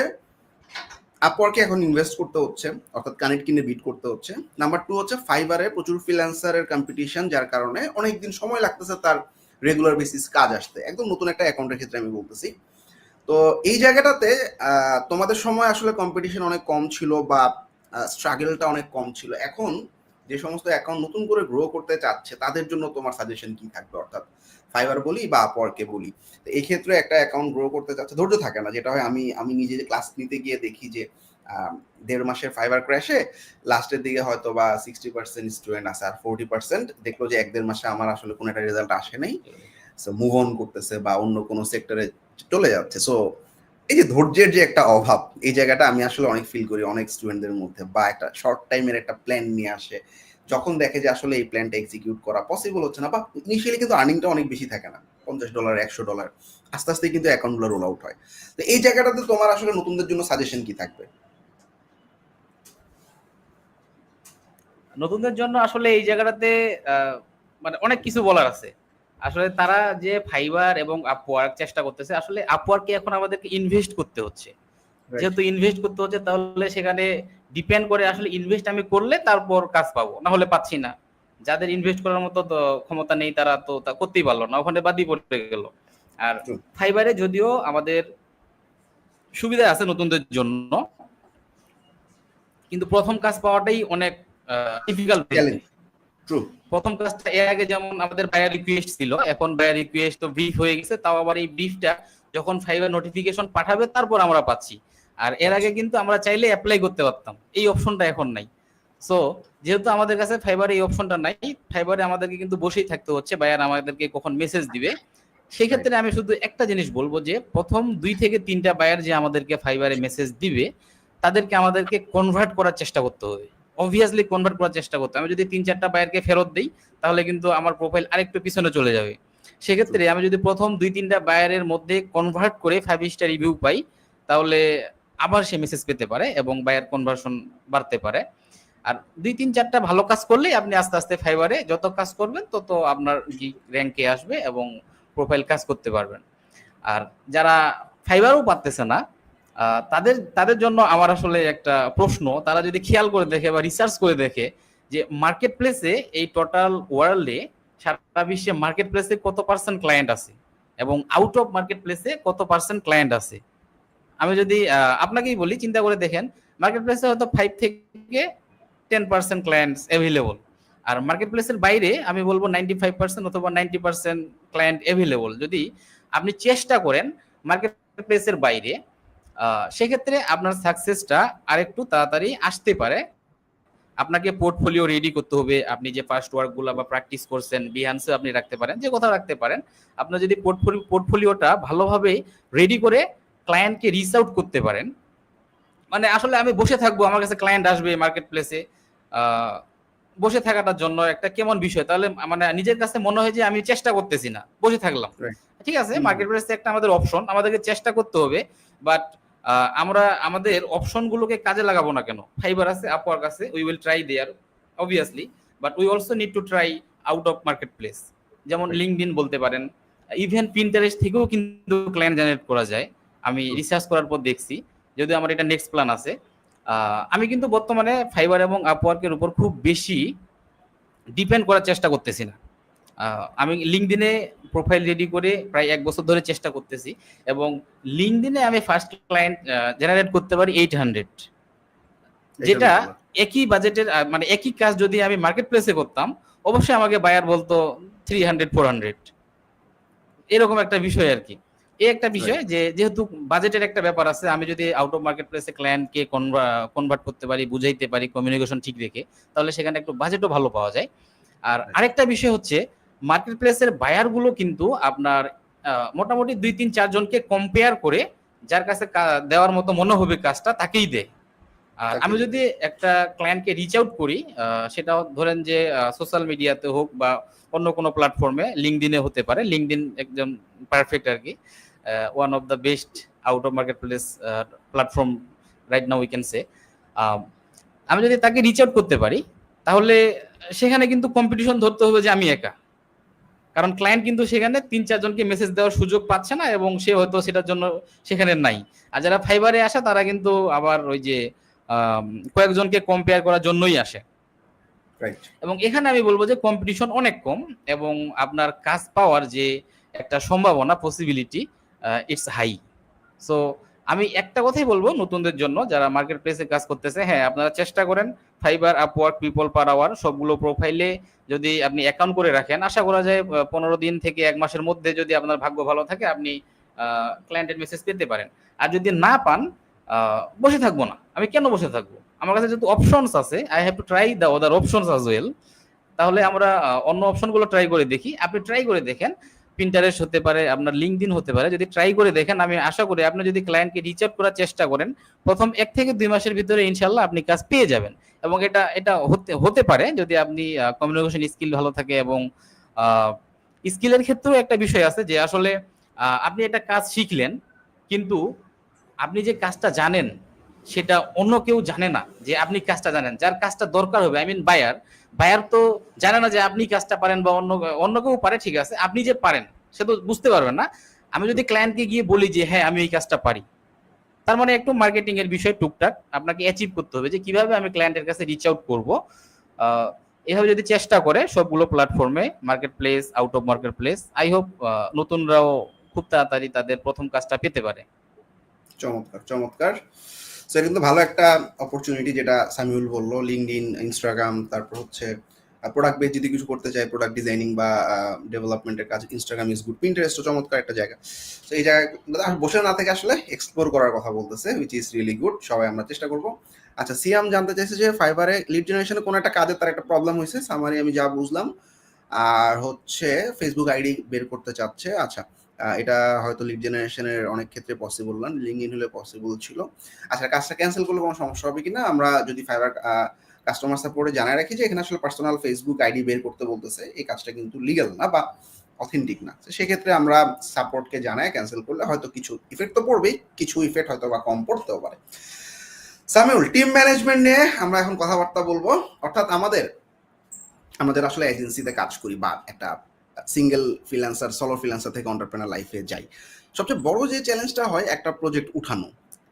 আপওয়ার্কে এখন ইনভেস্ট করতে হচ্ছে, অর্থাৎ কানেক্ট কিনে বিট করতে হচ্ছে। নাম্বার 2 হচ্ছে ফাইবারে প্রচুর ফ্রিল্যান্সারের কম্পিটিশন, যার কারণে অনেকদিন সময় লাগতেছে তার রেগুলার বেসিস কাজ আসতে, একদম নতুন একটা অ্যাকাউন্টের ক্ষেত্রে আমি বলতেছি। তো এই জায়গাটাতে তোমাদের সময় আসলে কম্পিটিশন অনেক কম ছিল, বা স্ট্রাগলটা অনেক কম ছিল। এখন যে সমস্ত অ্যাকাউন্ট নতুন করে গ্রো করতে চাচ্ছে তাদের জন্য তোমার সাজেশন কি থাকবে? অর্থাৎ ফাইবার বলি বা আপওয়ার্কে বলি, এই ক্ষেত্রে একটা অ্যাকাউন্ট গ্রো করতে চাচ্ছে, ধৈর্য থাকে না, যেটা হয় আমি নিজে ক্লাস নিতে গিয়ে দেখি যে 1.5 মাসের ফাইবার ক্র্যাশে লাস্টের দিকে হয়তো বা 60% স্টুডেন্ট আছে, আর 40% দেখলো যে 1-1.5 মাসে আমার আসলে কোনো একটা রেজাল্ট আসে নাই, সো মুভ অন করতেছে বা অন্য কোনো সেক্টরে চলে যাচ্ছে। সো এই যে ধৈর্যের যে একটা অভাব, এই জায়গাটা আমি আসলে অনেক ফিল করি অনেক স্টুডেন্টদের মধ্যে। বা একটা শর্ট টাইমের একটা প্ল্যান নিয়ে আসে, যখন দেখে যে আসলে এই প্ল্যানটা এক্সিকিউট করা পসিবল হচ্ছে না, বা ইনিশিয়ালি কিন্তু আর্নিংটা অনেক বেশি থাকে না, $50, $100, আস্তে আস্তে কিন্তু অ্যাকাউন্টগুলো রোল আউট হয়। তো এই জায়গাটাতে তোমার আসলে নতুনদের জন্য সাজেশন কি থাকবে? নতুনদের জন্য আসলে এই জায়গাটাতে মানে অনেক কিছু বলার আছে। আসলে তারা যে ফাইবার এবং আপওয়ার্ক চেষ্টা করতেছে, আসলে আপওয়ার্কে এখন আমাদেরকে ইনভেস্ট করতে হচ্ছে। রাইট যেহেতু ইনভেস্ট করতে হচ্ছে, তাহলে সেখানে ডিপেন্ড করে আসলে ইনভেস্ট আমি করলে তারপর কাজ পাবো, না হলে পাচ্ছি না। যাদের ইনভেস্ট করার মতো তো ক্ষমতা নেই, তারা তো তা করতেই পারলো না, ওখানে বাদই পড়ে গেল। আর ট্রু ফাইবারে যদিও আমাদের সুবিধা আছে নতুনদের জন্য, কিন্তু প্রথম কাজ পাওয়াটাই অনেক ডিফিকাল্ট হয়ে যায়। চ্যালেঞ্জ ট্রু প্রথম কাজটা এর আগে যেমন আমাদের বায়ার রিকোয়েস্ট ছিল, এখন বায়ার রিকোয়েস্ট তো ব্রিফ হয়ে গেছে, তাও আবার এই ব্রিফটা যখন ফাইবার নোটিফিকেশন পাঠাবে তারপর আমরা পাচ্ছি। আর এর আগে কিন্তু আমরা চাইলে অ্যাপ্লাই করতে পারতাম, এই অপশনটা এখন নাই। সো যেহেতু আমাদের কাছে ফাইবারে এই অপশনটা নাই, ফাইবারে আমাদেরকে কিন্তু বসেই থাকতে হচ্ছে বায়ার আমাদেরকে কখন মেসেজ দিবে। সেই ক্ষেত্রে আমি শুধু একটা জিনিস বলবো যে প্রথম 2 থেকে 3টা বায়ার যে আমাদেরকে ফাইবারে মেসেজ দিবে, তাদেরকে আমাদেরকে কনভার্ট করার চেষ্টা করতে হবে। অবভিয়াসলি কনভার্ট করার চেষ্টা করতে, আমি যদি 3-4টা বায়ারকে ফেরত দিই, তাহলে কিন্তু আমার প্রোফাইল আরেকটু পিছনে চলে যাবে। সেক্ষেত্রে আমি যদি প্রথম 2-3টা বায়ারের মধ্যে কনভার্ট করে 5 স্টার রিভিউ পাই, তাহলে আবার সে মেসেজ পেতে পারে এবং বায়ার কনভার্সন বাড়তে পারে। আর 2-3-4টা ভালো কাজ করলেই আপনি আস্তে আস্তে ফাইবারে যত কাজ করবেন তত আপনার র্যাঙ্কে আসবে এবং প্রোফাইল কাজ করতে পারবেন। আর যারা ফাইবারও পারতেছে না, তাদের তাদের জন্য আমার আসলে একটা প্রশ্ন, তারা যদি খেয়াল করে দেখে বা রিসার্চ করে দেখে যে মার্কেট প্লেসে এই টোটাল ওয়ার্ল্ডে, সারা বিশ্বে মার্কেট প্লেসে কত পার্সেন্ট ক্লায়েন্ট আছে এবং আউট অফ মার্কেট প্লেসে কত পার্সেন্ট ক্লায়েন্ট আছে। আমি যদি আপনাকেই বলি, চিন্তা করে দেখেন, মার্কেট প্লেসে হয়তো 5 থেকে 10% ক্লায়েন্টস অ্যাভেলেবল, আর মার্কেট প্লেসের বাইরে আমি বলবো 95% অথবা 90% ক্লায়েন্ট অ্যাভেলেবল। যদি আপনি চেষ্টা করেন মার্কেট প্লেসের বাইরে, সেক্ষেত্রে আপনার সাকসেসটা আরেকটু তাড়াতাড়ি আসতে পারে। আপনাকে পোর্টফোলিও রেডি করতে হবে। আপনি যে ফার্স্ট ওয়ার্কগুলো বা প্র্যাকটিস করছেন, বিহান্সে আপনি রাখতে পারেন, যে কোথাও রাখতে পারেন। আপনার যদি পোর্টফোলিওটা ভালোভাবে রেডি করে ক্লায়েন্টকে রিচ আউট করতে পারেন, মানে আসলে আমি বসে থাকবো, আমার কাছে ক্লায়েন্ট আসবে মার্কেট প্লেসে, বসে থাকাটার জন্য একটা কেমন বিষয়, তাহলে মানে নিজের কাছে মনে হয় যে আমি চেষ্টা করতেছি না, বসে থাকলাম। ঠিক আছে, মার্কেট প্লেসে একটা আমাদের অপশন, আমাদেরকে চেষ্টা করতে হবে, বাট আমরা আমাদের অপশনগুলোকে কাজে লাগাবো না কেন? ফাইবার আছে, আপওয়ার্ক আছে, we will try there obviously, but we also need to try out of market place. যেমন লিঙ্কডইন বলতে পারেন, ইভেন পিন্টারেস্ট থেকেও কিন্তু ক্লায়েন্ট জেনারেট করা যায়। আমি রিসার্চ করার পর দেখছি, যদিও আমার এটা নেক্সট প্ল্যান আছে। আমি কিন্তু বর্তমানে ফাইবার এবং আপওয়ার্কের উপর খুব বেশি ডিপেন্ড করার চেষ্টা করতেছি না। আমি লিঙ্কডইনে প্রোফাইল রেডি করে প্রায় 1 বছর ধরে চেষ্টা করতেছি, এবং লিঙ্কডইনে আমি ফার্স্ট ক্লায়েন্ট জেনারেট করতে পারি 800, যেটা একই বাজেটের, মানে একই কাজ যদি আমি মার্কেট প্লেসে করতাম, অবশ্যই আমাকে বায়ার বলতো 300-400, এরকম একটা বিষয় আর কি। এই একটা বিষয় যে যেহেতু বাজেটের একটা ব্যাপার আছে, আমি যদি আউট অফ মার্কেট প্লেসে ক্লায়েন্টকে কনভার্ট করতে পারি, বুঝাইতে পারি, কমিউনিকেশন ঠিক রেখে, তাহলে সেখানে একটু বাজেটও ভালো পাওয়া যায়। আর আরেকটা বিষয় হচ্ছে, মার্কেট প্লেসের বায়ার গুলো কিন্তু আপনার মোটামুটি 2-3-4 জনকে কম্পেয়ার করে যার কাছে দেওয়ার মতো মনে হবে কাজটা, তাকেই দেয়। আর আমি যদি একটা ক্লায়েন্টকে রিচ আউট করি, সেটা ধরেন যে সোশ্যাল মিডিয়াতে হোক বা অন্য কোনো প্ল্যাটফর্মে, লিঙ্কডইনে হতে পারে, লিঙ্কডইন একদম পারফেক্ট আর কি, one of the best out of market place platform right now we can say. আমি যদি তাকে রিচ আউট করতে পারি, তাহলে সেখানে কিন্তু কম্পিটিশন ধরতে হবে যে আমি একা, কারণ ক্লায়েন্ট কিন্তু সেখানে 3-4 জনকে মেসেজ দেওয়ার সুযোগ পাচ্ছে না, এবং সে হয়তো সেটার জন্য সেখানে নাই। আর যারা ফাইবারে আসে, তারা কিন্তু আবার ওই যে কয়েকজনকে কম্পেয়ার করার জন্যই আসে। এবং এখানে আমি বলবো যে কম্পিটিশন অনেক কম, এবং আপনার কাজ পাওয়ার যে একটা সম্ভাবনা, পসিবিলিটি, ইটস হাই। সো আমি একটা কথাই বলবো নতুনদের জন্য, যারা মার্কেট প্লেসে কাজ করতেছে, হ্যাঁ আপনারা চেষ্টা করেন Fiverr, Upwork, people per hour সবগুলো প্রোফাইলে যদি আপনি অ্যাকাউন্ট করে রাখেন, আশা করা যায় 15 দিন থেকে 1 মাসের মধ্যে, যদি আপনার ভাগ্য ভালো থাকে, আপনি ক্লায়েন্টের মেসেজ পেতে পারেন। আর যদি না পান, বসে থাকবো না, আমি কেন বসে থাকবো? আমার কাছে যেহেতু অপশনস আছে, I have to try the other options as well. তাহলে আমরা অন্য অপশনগুলো ট্রাই করে দেখি। আপনি ট্রাই করে দেখেন, পিন্টারেস্ট হতে পারে, আপনার লিঙ্কডইন হতে পারে, যদি ট্রাই করে দেখেন, আমি আশা করি আপনি যদি ক্লায়েন্টকে রিচ আউট করার চেষ্টা করেন, প্রথম 1 থেকে 2 মাসের ভিতরে ইনশাল্লাহ আপনি কাজ পেয়ে যাবেন। এবং এটা হতে পারে যদি আপনি কমিউনিকেশন স্কিল ভালো থাকে, এবং স্কিলের ক্ষেত্রেও একটা বিষয় আছে যে আসলে আপনি একটা কাজ শিখলেন, কিন্তু আপনি যে কাজটা জানেন সেটা অন্য কেউ জানে না যে আপনি কাজটা জানেন, যার কাজটা দরকার হবে, আই মিন বায়ার, বায়ার তো জানে না যে আপনি কাজটা পারেন বা অন্য কেউ পারে, ঠিক আছে, আপনি যে পারেন সে তো বুঝতে পারবেন না। আমি যদি ক্লায়েন্টকে গিয়ে বলি যে হ্যাঁ আমি এই কাজটা পারি, তার মানে একটু মার্কেটিং এর বিষয় টুকটাক আপনাকে অ্যাচিভ করতে হবে যে কিভাবে আমি ক্লায়েন্টের কাছে রিচ আউট করবো। এভাবে যদি চেষ্টা করে সবগুলো প্ল্যাটফর্মে, marketplace, out of market place, I hope নতুনরাও খুব তাড়াতাড়ি তাদের প্রথম কাজটা পেতে পারে। চমৎকার চমৎকার। সো এটা কিন্তু ভালো একটা অপরচুনিটি যেটা সামিউল বললো, লিঙ্কডইন, ইনস্টাগ্রাম, তারপর হচ্ছে প্রোডাক্ট বেস যদি কিছু করতে চাই, প্রোডাক্ট ডিজাইনিং বা ডেভেলপমেন্টের কাজ, ইনস্টাগ্রাম ইজ গুড, পিন্টারেস্টও চমৎকার একটা জায়গা। তো এই জায়গায় বসে না থেকে আসলে এক্সপ্লোর করার কথা বলতেছে, উইচ ইজ রিয়েলি গুড। সবাই আমরা চেষ্টা করবো। আচ্ছা, সিয়াম জানতে চাইছে যে ফাইবারে লিড জেনারেশনে কোনো একটা কাজে তার একটা প্রবলেম হয়েছে, সামারি আমি যা বুঝলাম, আর হচ্ছে ফেসবুক আইডি বের করতে চাচ্ছে। আচ্ছা, এটা হয়তো লিড জেনারেশনের অনেক ক্ষেত্রে পসিবল না, লিঙ্কডইন হলে পসিবল ছিল। আচ্ছা, কাজটা ক্যান্সেল করলে কোনো সমস্যা হবে কিনা, আমরা যদি ফাইবার কাস্টমার সাপোর্টে জানায় রাখি যে এখানে আসলে পার্সোনাল ফেসবুক আইডি বের করতে বলতেছে, এই কাজটা কিন্তু লিগ্যাল না বা অথেন্টিক না। সেক্ষেত্রে আমরা সাপোর্টকে জানায় ক্যান্সেল করলে হয়তো কিছু ইফেক্ট তো পড়বেই, কিছু ইফেক্ট হয়তো বা কম পড়তেও পারে। সামিউল, টিম ম্যানেজমেন্ট নিয়ে আমরা এখন কথাবার্তা বলবো। অর্থাৎ আমাদের আসলে এজেন্সিতে কাজ করি বা একটা সিঙ্গেল ফ্রিল্যান্সার, সোলো ফ্রিল্যান্সার থেকে এন্টারপ্রেনার লাইফে যাই, সবচেয়ে বড় যে চ্যালেঞ্জটা হয় একটা প্রজেক্ট উঠানো।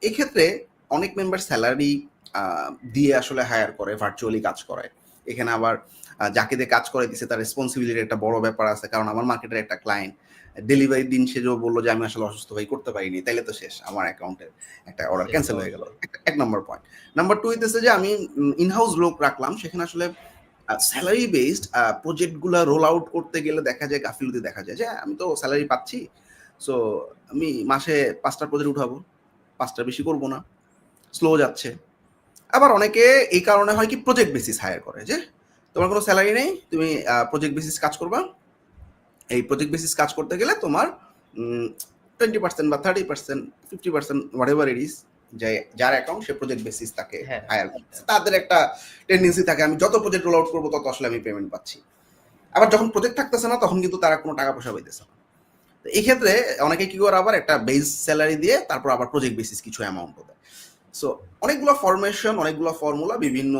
এক্ষেত্রে অনেক মেম্বার স্যালারি দিয়ে আসলে হায়ার করে, ভার্চুয়ালি কাজ করে। এখানে আবার যাকে দিয়ে কাজ করে দিচ্ছে তার রেসপন্সিবিলিটির একটা বড় ব্যাপার আছে, কারণ আমার মার্কেটের একটা ক্লায়েন্ট ডেলিভারি দিন সে যে বললো যে আমি আসলে অসুস্থ হয়ে করতে পারিনি, তাইলে তো শেষ, আমার অ্যাকাউন্টের একটা অর্ডার ক্যান্সেল হয়ে গেল। এক নম্বর পয়েন্ট। নাম্বার টু হইতেছে যে আমি ইনহাউস লোক রাখলাম, সেখানে আসলে স্যালারি বেসড প্রজেক্টগুলো রোল আউট করতে গেলে দেখা যায় গাফিলতি দেখা যায় যে আমি তো স্যালারি পাচ্ছি, সো আমি মাসে 5টা প্রজেক্ট উঠাবো, 5টা বেশি করবো না, স্লো যাচ্ছে। আবার অনেকে এই কারণে হয় কি প্রজেক্ট বেসিস হায়ার করে, যে তোমার কোনো স্যালারি নেই, তুমি প্রজেক্ট বেসিস কাজ করবা, এই প্রজেক্ট বেসিস কাজ করতে গেলে তোমার 20% বা 30%, 50%, হোয়াট এভার ইট ইজ, যে যার অ্যাকাউন্ট সে প্রজেক্ট বেসিস তাকে হায়ার করছে, তাদের একটা টেন্ডেন্সি থাকে আমি যত প্রজেক্ট রোল আউট করবো তত আসলে আমি পেমেন্ট পাচ্ছি। আবার যখন প্রজেক্ট থাকতেছে না তখন কিন্তু তারা কোনো টাকা পয়সা পাইতেছে না। তো এই ক্ষেত্রে অনেকে কি করে, আবার একটা বেস স্যালারি দিয়ে তারপর আবার প্রজেক্ট বেসিস কিছু অ্যামাউন্ট দেয়। সো অনেকগুলো ফরমেশন, অনেকগুলো ফর্মুলা বিভিন্ন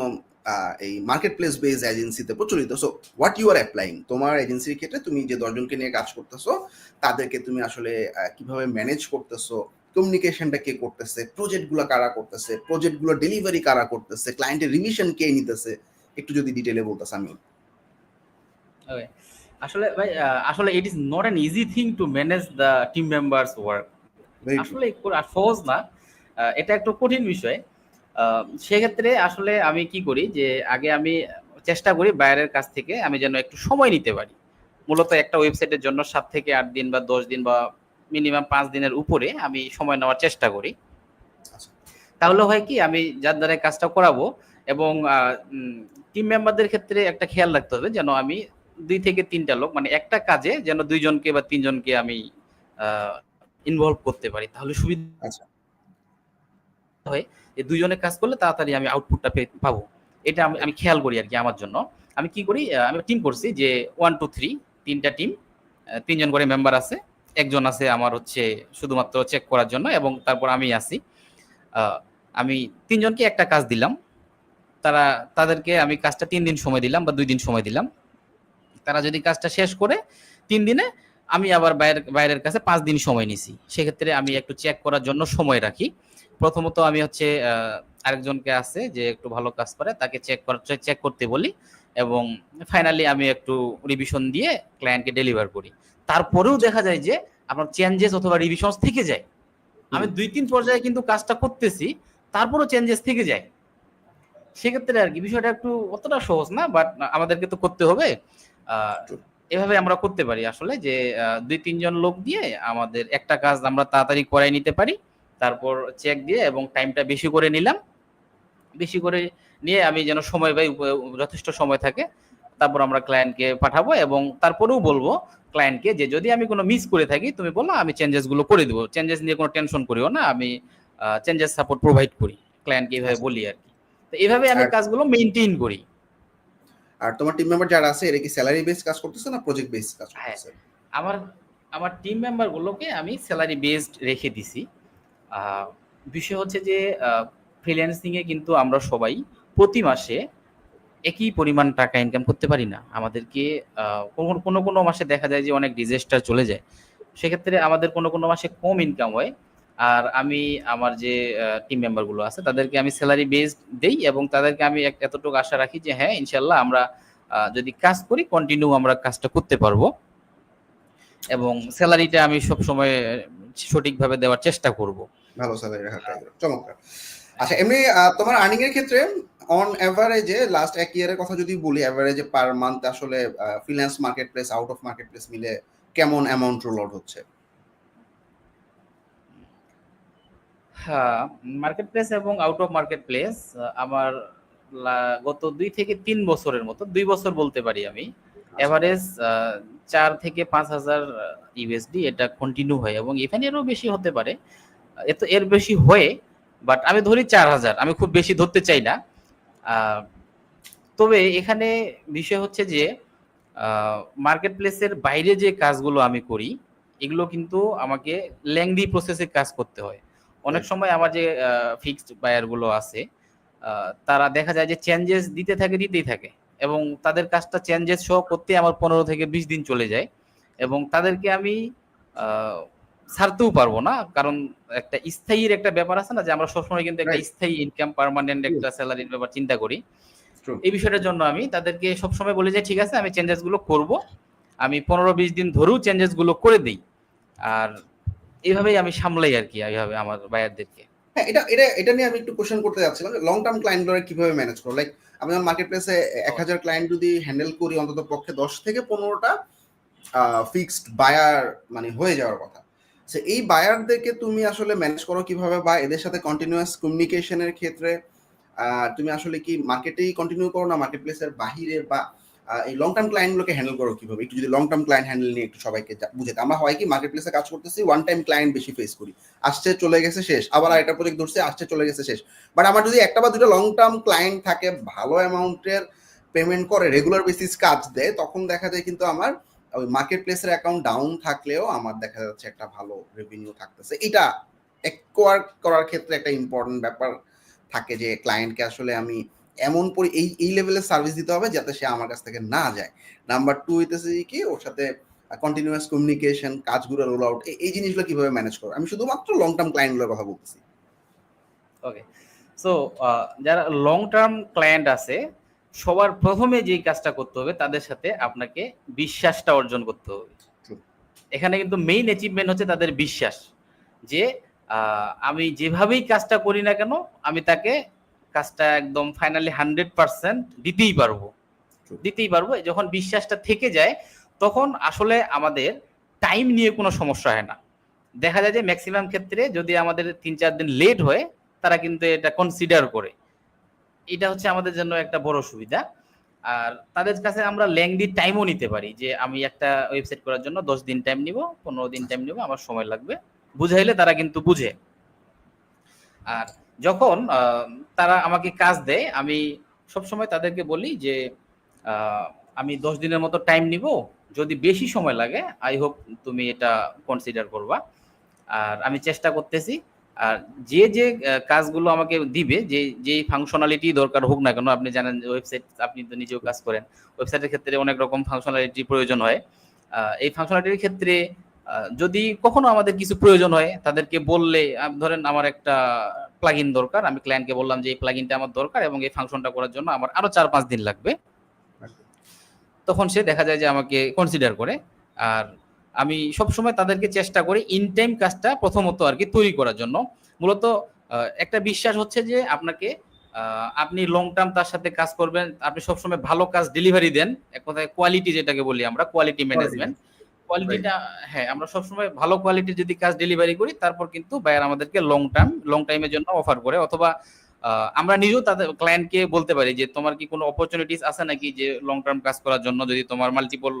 এই মার্কেট প্লেস বেস এজেন্সিতে প্রচলিত। So what you are applying, তোমার এজেন্সির ক্ষেত্রে তুমি যে 10 জনকে নিয়ে কাজ করতেছো তাদেরকে তুমি আসলে কিভাবে ম্যানেজ করতেছো, কমিউনিকেশনটা কে করতেছে, প্রজেক্টগুলো কারা করতেছে, প্রজেক্টগুলো ডেলিভারি কারা করতেছে, ক্লায়েন্টের রিভিশন কে নিতেছে, একটু যদি ডিটেলে বলতেছ। আমি আসলে ভাই, আসলে it is not an easy thing to manage the team members work. আসলে সহজ না, এটা একটু কঠিন বিষয়। সেক্ষেত্রে আসলে আমি কি করি যে আগে আমি চেষ্টা করি বাইরের কাছ থেকে আমি যেন একটু সময় নিতে পারি। মূলত একটা ওয়েবসাইটের জন্য 7 থেকে 8 দিন বা 10 দিন বা মিনিমাম 5 দিনের উপরে আমি সময় নেওয়ার চেষ্টা করি। তাহলে হয় কি, আমি যার দ্বারা কাজটা করাবো, এবং টিম মেম্বারদের ক্ষেত্রে একটা খেয়াল রাখতে হবে যেন আমি 2 থেকে 3টা লোক, মানে একটা কাজে যেন 2 জনকে বা 3 জনকে আমি ইনভলভ করতে পারি, তাহলে সুবিধা হয়। এই 2 জনে কাজ করলে তাড়াতাড়ি আমি আউটপুটটা পাবো। এটা আমি খেয়াল করি আর কি আমার জন্য। আমি কি করি, আমি টিম করছি যে 1 2 3, 3টা টিম, 3 জন করে মেম্বার আছে। একজন আছে আমার হচ্ছে শুধুমাত্র চেক করার জন্য, এবং তারপর আমি আছি। আমি 3 জনকে একটা কাজ দিলাম, তাদেরকে আমি কাজটা 3 দিন সময় দিলাম বা 2 দিন সময় দিলাম। তারা যদি কাজটা শেষ করে 3 দিনে, আমি আবার বাইরের কাছে 5 দিন সময় নিছি। সেক্ষেত্রে আমি একটু চেক করার জন্য সময় রাখি। প্রথমত আমি হচ্ছে আরেকজনকে আছে যে একটু ভালো কাজ করে, তাকে চেক করতে বলি, এবং ফাইনালি আমি একটু রিভিশন দিয়ে ক্লায়েন্টকে ডেলিভার করি। তারপরেও দেখা যায় যে আপনার চেঞ্জেস অথবা রিভিশনস থেকে যায়। আমি 2-3 পর্যায়ে কিন্তু কাজটা করতেছি, তারপরও চেঞ্জেস থেকে যায়। সেক্ষেত্রে আর কি বিষয়টা একটু অতটা সহজ না, বাট আমাদেরকে তো করতে হবে। এভাবে আমরা করতে পারি আসলে যে 2-3 জন লোক দিয়ে আমাদের একটা কাজ আমরা তাড়াতাড়ি করাই নিতে পারি। তারপর চেক দিয়ে এবং টাইমটা বেশি করে নিলাম, বেশি করে নিয়ে আমি যেন সময় পাই, যথেষ্ট সময় থাকে, তারপর আমরা ক্লায়েন্টকে পাঠাবো, এবং তারপরেও বলবো ক্লায়েন্টকে যে যদি আমি কোনো মিস করে থাকি তুমি বলো, আমি চেঞ্জেস গুলো করে দেবো, চেঞ্জেস নিয়ে কোনো টেনশন করিও না, আমি চেঞ্জেস সাপোর্ট প্রোভাইড করি, ক্লায়েন্টকে এইভাবে বলি আর কি। তো এইভাবে আমি কাজগুলো মেইনটেইন করি। আর তোমার টিম মেম্বার যারা আছে এরা কি স্যালারি বেস কাজ করতেছে না প্রজেক্ট বেস কাজ করতেছে? আমার আমার টিম মেম্বার গুলোকে আমি স্যালারি বেসড রেখে দিছি। বিষয় হচ্ছে যে ফ্রিল্যান্সিং এ কিন্তু আমরা সবাই প্রতি মাসে একই পরিমাণ টাকা ইনকাম করতে পারি না। আমাদেরকে কোনো মাসে দেখা যায় যে অনেক ডিজাস্টার চলে যায়। সেক্ষেত্রে আমাদের কোনো মাসে কম ইনকাম হয়। আর আমি আমার যে টিম মেম্বার গুলো আছে তাদেরকে আমি সেলারি বেসড দেই এবং তাদেরকে আমি এতটুকু আশা রাখি যে হ্যাঁ, ইনশাআল্লাহ আমরা যদি কাজ করি কন্টিনিউ আমরা কাজটা করতে পারবো। এবং সেলারিটা আমি সবসময় সঠিকভাবে দেওয়ার চেষ্টা করব। ভালো স্যালারি রাখার ট্রাই করো, চমৎকার। আচ্ছা, এমনি তোমার আর্নিং এর ক্ষেত্রে অন এভারেজে লাস্ট এক ইয়ারের কথা যদি বলি, এভারেজে পার মান্থ আসলে freelance market place, out of market place মিলে কেমন অ্যামাউন্ট রোল আউট হচ্ছে? হ্যাঁ, মার্কেট প্লেস এবং আউট অফ মার্কেট প্লেস আমার গত 2 থেকে 3 বছরের মতো, 2 বছর বলতে পারি আমি, এভারেজ 4 থেকে 5,000 ইউএসডি এটা কন্টিনিউ হয় এবং এখানে এরও বেশি হতে পারে। এর বেশি হয়ে, বাট আমি ধরি 4,000, আমি খুব বেশি ধরতে চাই না। তবে এখানে বিষয় হচ্ছে যে মার্কেট প্লেসের বাইরে যে কাজগুলো আমি করি এগুলো কিন্তু আমাকে লেংদি প্রসেসে কাজ করতে হয়। অনেক সময় আমার যে ফিক্সড বায়ার গুলো আছে তারা দেখা যায় যে চেঞ্জেস দিতেই থাকে এবং তাদের কাজটা চেঞ্জেস সহ করতে আমার 15 থেকে 20 দিন চলে যায় এবং তাদেরকে আমি ছাড়তেও পারবো না, কারণ একটা স্থায়ীর একটা ব্যাপার আছে না যে আমরা সবসময় কিন্তু একটা স্থায়ী ইনকাম, পার্মানেন্ট একটা স্যালারির ব্যাপার চিন্তা করি। এই বিষয়টার জন্য আমি তাদেরকে সবসময় বলি যে ঠিক আছে, আমি চেঞ্জেস গুলো করব, আমি 15-20 দিন ধরেও চেঞ্জেস গুলো করে দিই। আর এইভাবেই আমি সামলাই আর কি, এইভাবে আমার বায়ারদেরকে। হ্যাঁ, এটা নিয়ে আমি একটু কোশ্চেন করতে যাচ্ছিলাম, লং টার্ম ক্লায়েন্টগুলো কিভাবে ম্যানেজ করো? লাইক আমি যখন মার্কেট প্লেসে 1000 ক্লায়েন্ট যদি হ্যান্ডেল করি, অন্তত পক্ষে 10 থেকে 15টা ফিক্সড বায়ার মানে হয়ে যাওয়ার কথা। সো এই বায়ারদেরকে তুমি আসলে ম্যানেজ করো কিভাবে, বা এদের সাথে কন্টিনিউয়াস কমিউনিকেশনের ক্ষেত্রে তুমি আসলে কি মার্কেটেই কন্টিনিউ করো না মার্কেট প্লেসের বাহিরে, বা এই লং টার্ম ক্লায়েন্টগুলোকে হ্যান্ডেল করো কিভাবে? একটু যদি লং টার্ম ক্লায়েন্ট হ্যান্ডেল নিয়ে একটু সবাইকে বুঝাতে। আমরা হয় কি মার্কেট প্লেসে কাজ করতেছি, ওয়ান টাইম ক্লায়েন্ট বেশি ফেস করি, আসছে চলে গেছে শেষ, আবার আরেকটা প্রজেক্ট ধরছে, আসছে চলে গেছে শেষ। বাট আমার যদি একটা বা দুটো লং টার্ম ক্লায়েন্ট থাকে, ভালো অ্যামাউন্টের পেমেন্ট করে, রেগুলার বেসিস কাজ দেয়, তখন দেখা যায় কিন্তু আমার ওই মার্কেট প্লেসের অ্যাকাউন্ট ডাউন থাকলেও আমার দেখা যাচ্ছে একটা ভালো রেভিনিউ থাকতেছে। এটা অ্যাকোয়ার করার ক্ষেত্রে একটা ইম্পর্টেন্ট ব্যাপার থাকে যে ক্লায়েন্টকে আসলে আমি এমন এই লেভেলের সার্ভিস দিতে হবে যাতে সে আমার কাছ থেকে না যায়। নাম্বার 2 হইতেছে কি, ওর সাথে কন্টিনিউয়াস কমিউনিকেশন, কাজগুলো রোল আউট, এই জিনিসগুলো কিভাবে ম্যানেজ করো? আমি শুধুমাত্র লং টার্ম ক্লায়েন্টগুলোর কথা বলতেছি। ওকে, সো যারা লং টার্ম ক্লায়েন্ট আছে, সবার প্রথমে যেই কাজটা করতে হবে তাদের সাথে আপনাকে বিশ্বাসটা অর্জন করতে হবে। এখানে কিন্তু মেইন অ্যাচিভমেন্ট হচ্ছে তাদের বিশ্বাস, যে আমি যেভাবেই কাজটা করি না কেন আমি তাকে কাজটা একদম ফাইনালি 100% দিতেই পারবো। যখন বিশ্বাসটা থেকে যায় তখন আসলে আমাদের টাইম নিয়ে কোনো সমস্যা হয় না। দেখা যায় যে ম্যাক্সিমাম ক্ষেত্রে যদি আমাদের 3-4 দিন লেট হয় তারা কিন্তু এটা কনসিডার করে। এটা হচ্ছে আমাদের জন্য একটা বড় সুবিধা। আর তাদের কাছে আমরা লেংদি টাইমও নিতে পারি, যে আমি একটা ওয়েবসাইট করার জন্য 10 দিন টাইম নিব, 15 দিন টাইম নিব, আমার সময় লাগবে, বুঝাইলে তারা কিন্তু বুঝে। আর যখন তারা আমাকে কাজ দেয় আমি সবসময় তাদেরকে বলি যে আমি 10 দিনের মতো টাইম নিব, যদি বেশি সময় লাগে আই হোপ তুমি এটা কনসিডার করবা। আর আমি চেষ্টা করতেছি। আর যে কাজগুলো আমাকে দিবে, যে ফাংশনালিটি দরকার হোক না কেন, আপনি জানেন ওয়েবসাইট, আপনি তো নিজেও কাজ করেন, ওয়েবসাইটের ক্ষেত্রে অনেক রকম ফাংশনালিটি প্রয়োজন হয়। এই ফাংশনালিটির ক্ষেত্রে যদি কখনো আমাদের কিছু প্রয়োজন হয় তাদেরকে বললে, ধরেন আমার একটা প্লাগইন দরকার, আমি ক্লায়েন্টকে বললাম যে এই প্লাগইনটা আমার দরকার এবং এই ফাংশনটা করার জন্য আমার আরো 4-5 দিন লাগবে, তখন সে দেখা যায় যে আমাকে কনসিডার করে। আর আমি সবসময় তাদেরকে চেষ্টা করি ইন টাইম কাজটা প্রথমত আর কি তৈরি করার জন্য। মূলত একটা বিশ্বাস হচ্ছে যে আপনাকে আপনি লং টার্ম তার সাথে কাজ করবেন, আপনি সবসময় ভালো কাজ ডেলিভারি দেন, এক কথায় কোয়ালিটি যেটাকে বলি আমরা, কোয়ালিটি ম্যানেজমেন্ট, কোয়ালিটিটা, হ্যাঁ, আমরা সবসময় ভালো কোয়ালিটির যদি কাজ ডেলিভারি করি তারপর কিন্তু বায়ার আমাদেরকে লং টাইমের জন্য অফার করে। অথবা আমরা নিজেও তাদের ক্লায়েন্টকে বলতে পারি যে তোমার কি কোনো অপরচুনিটিস আছে নাকি যে লং টার্ম কাজ করার জন্য, যদি তোমার মাল্টিপল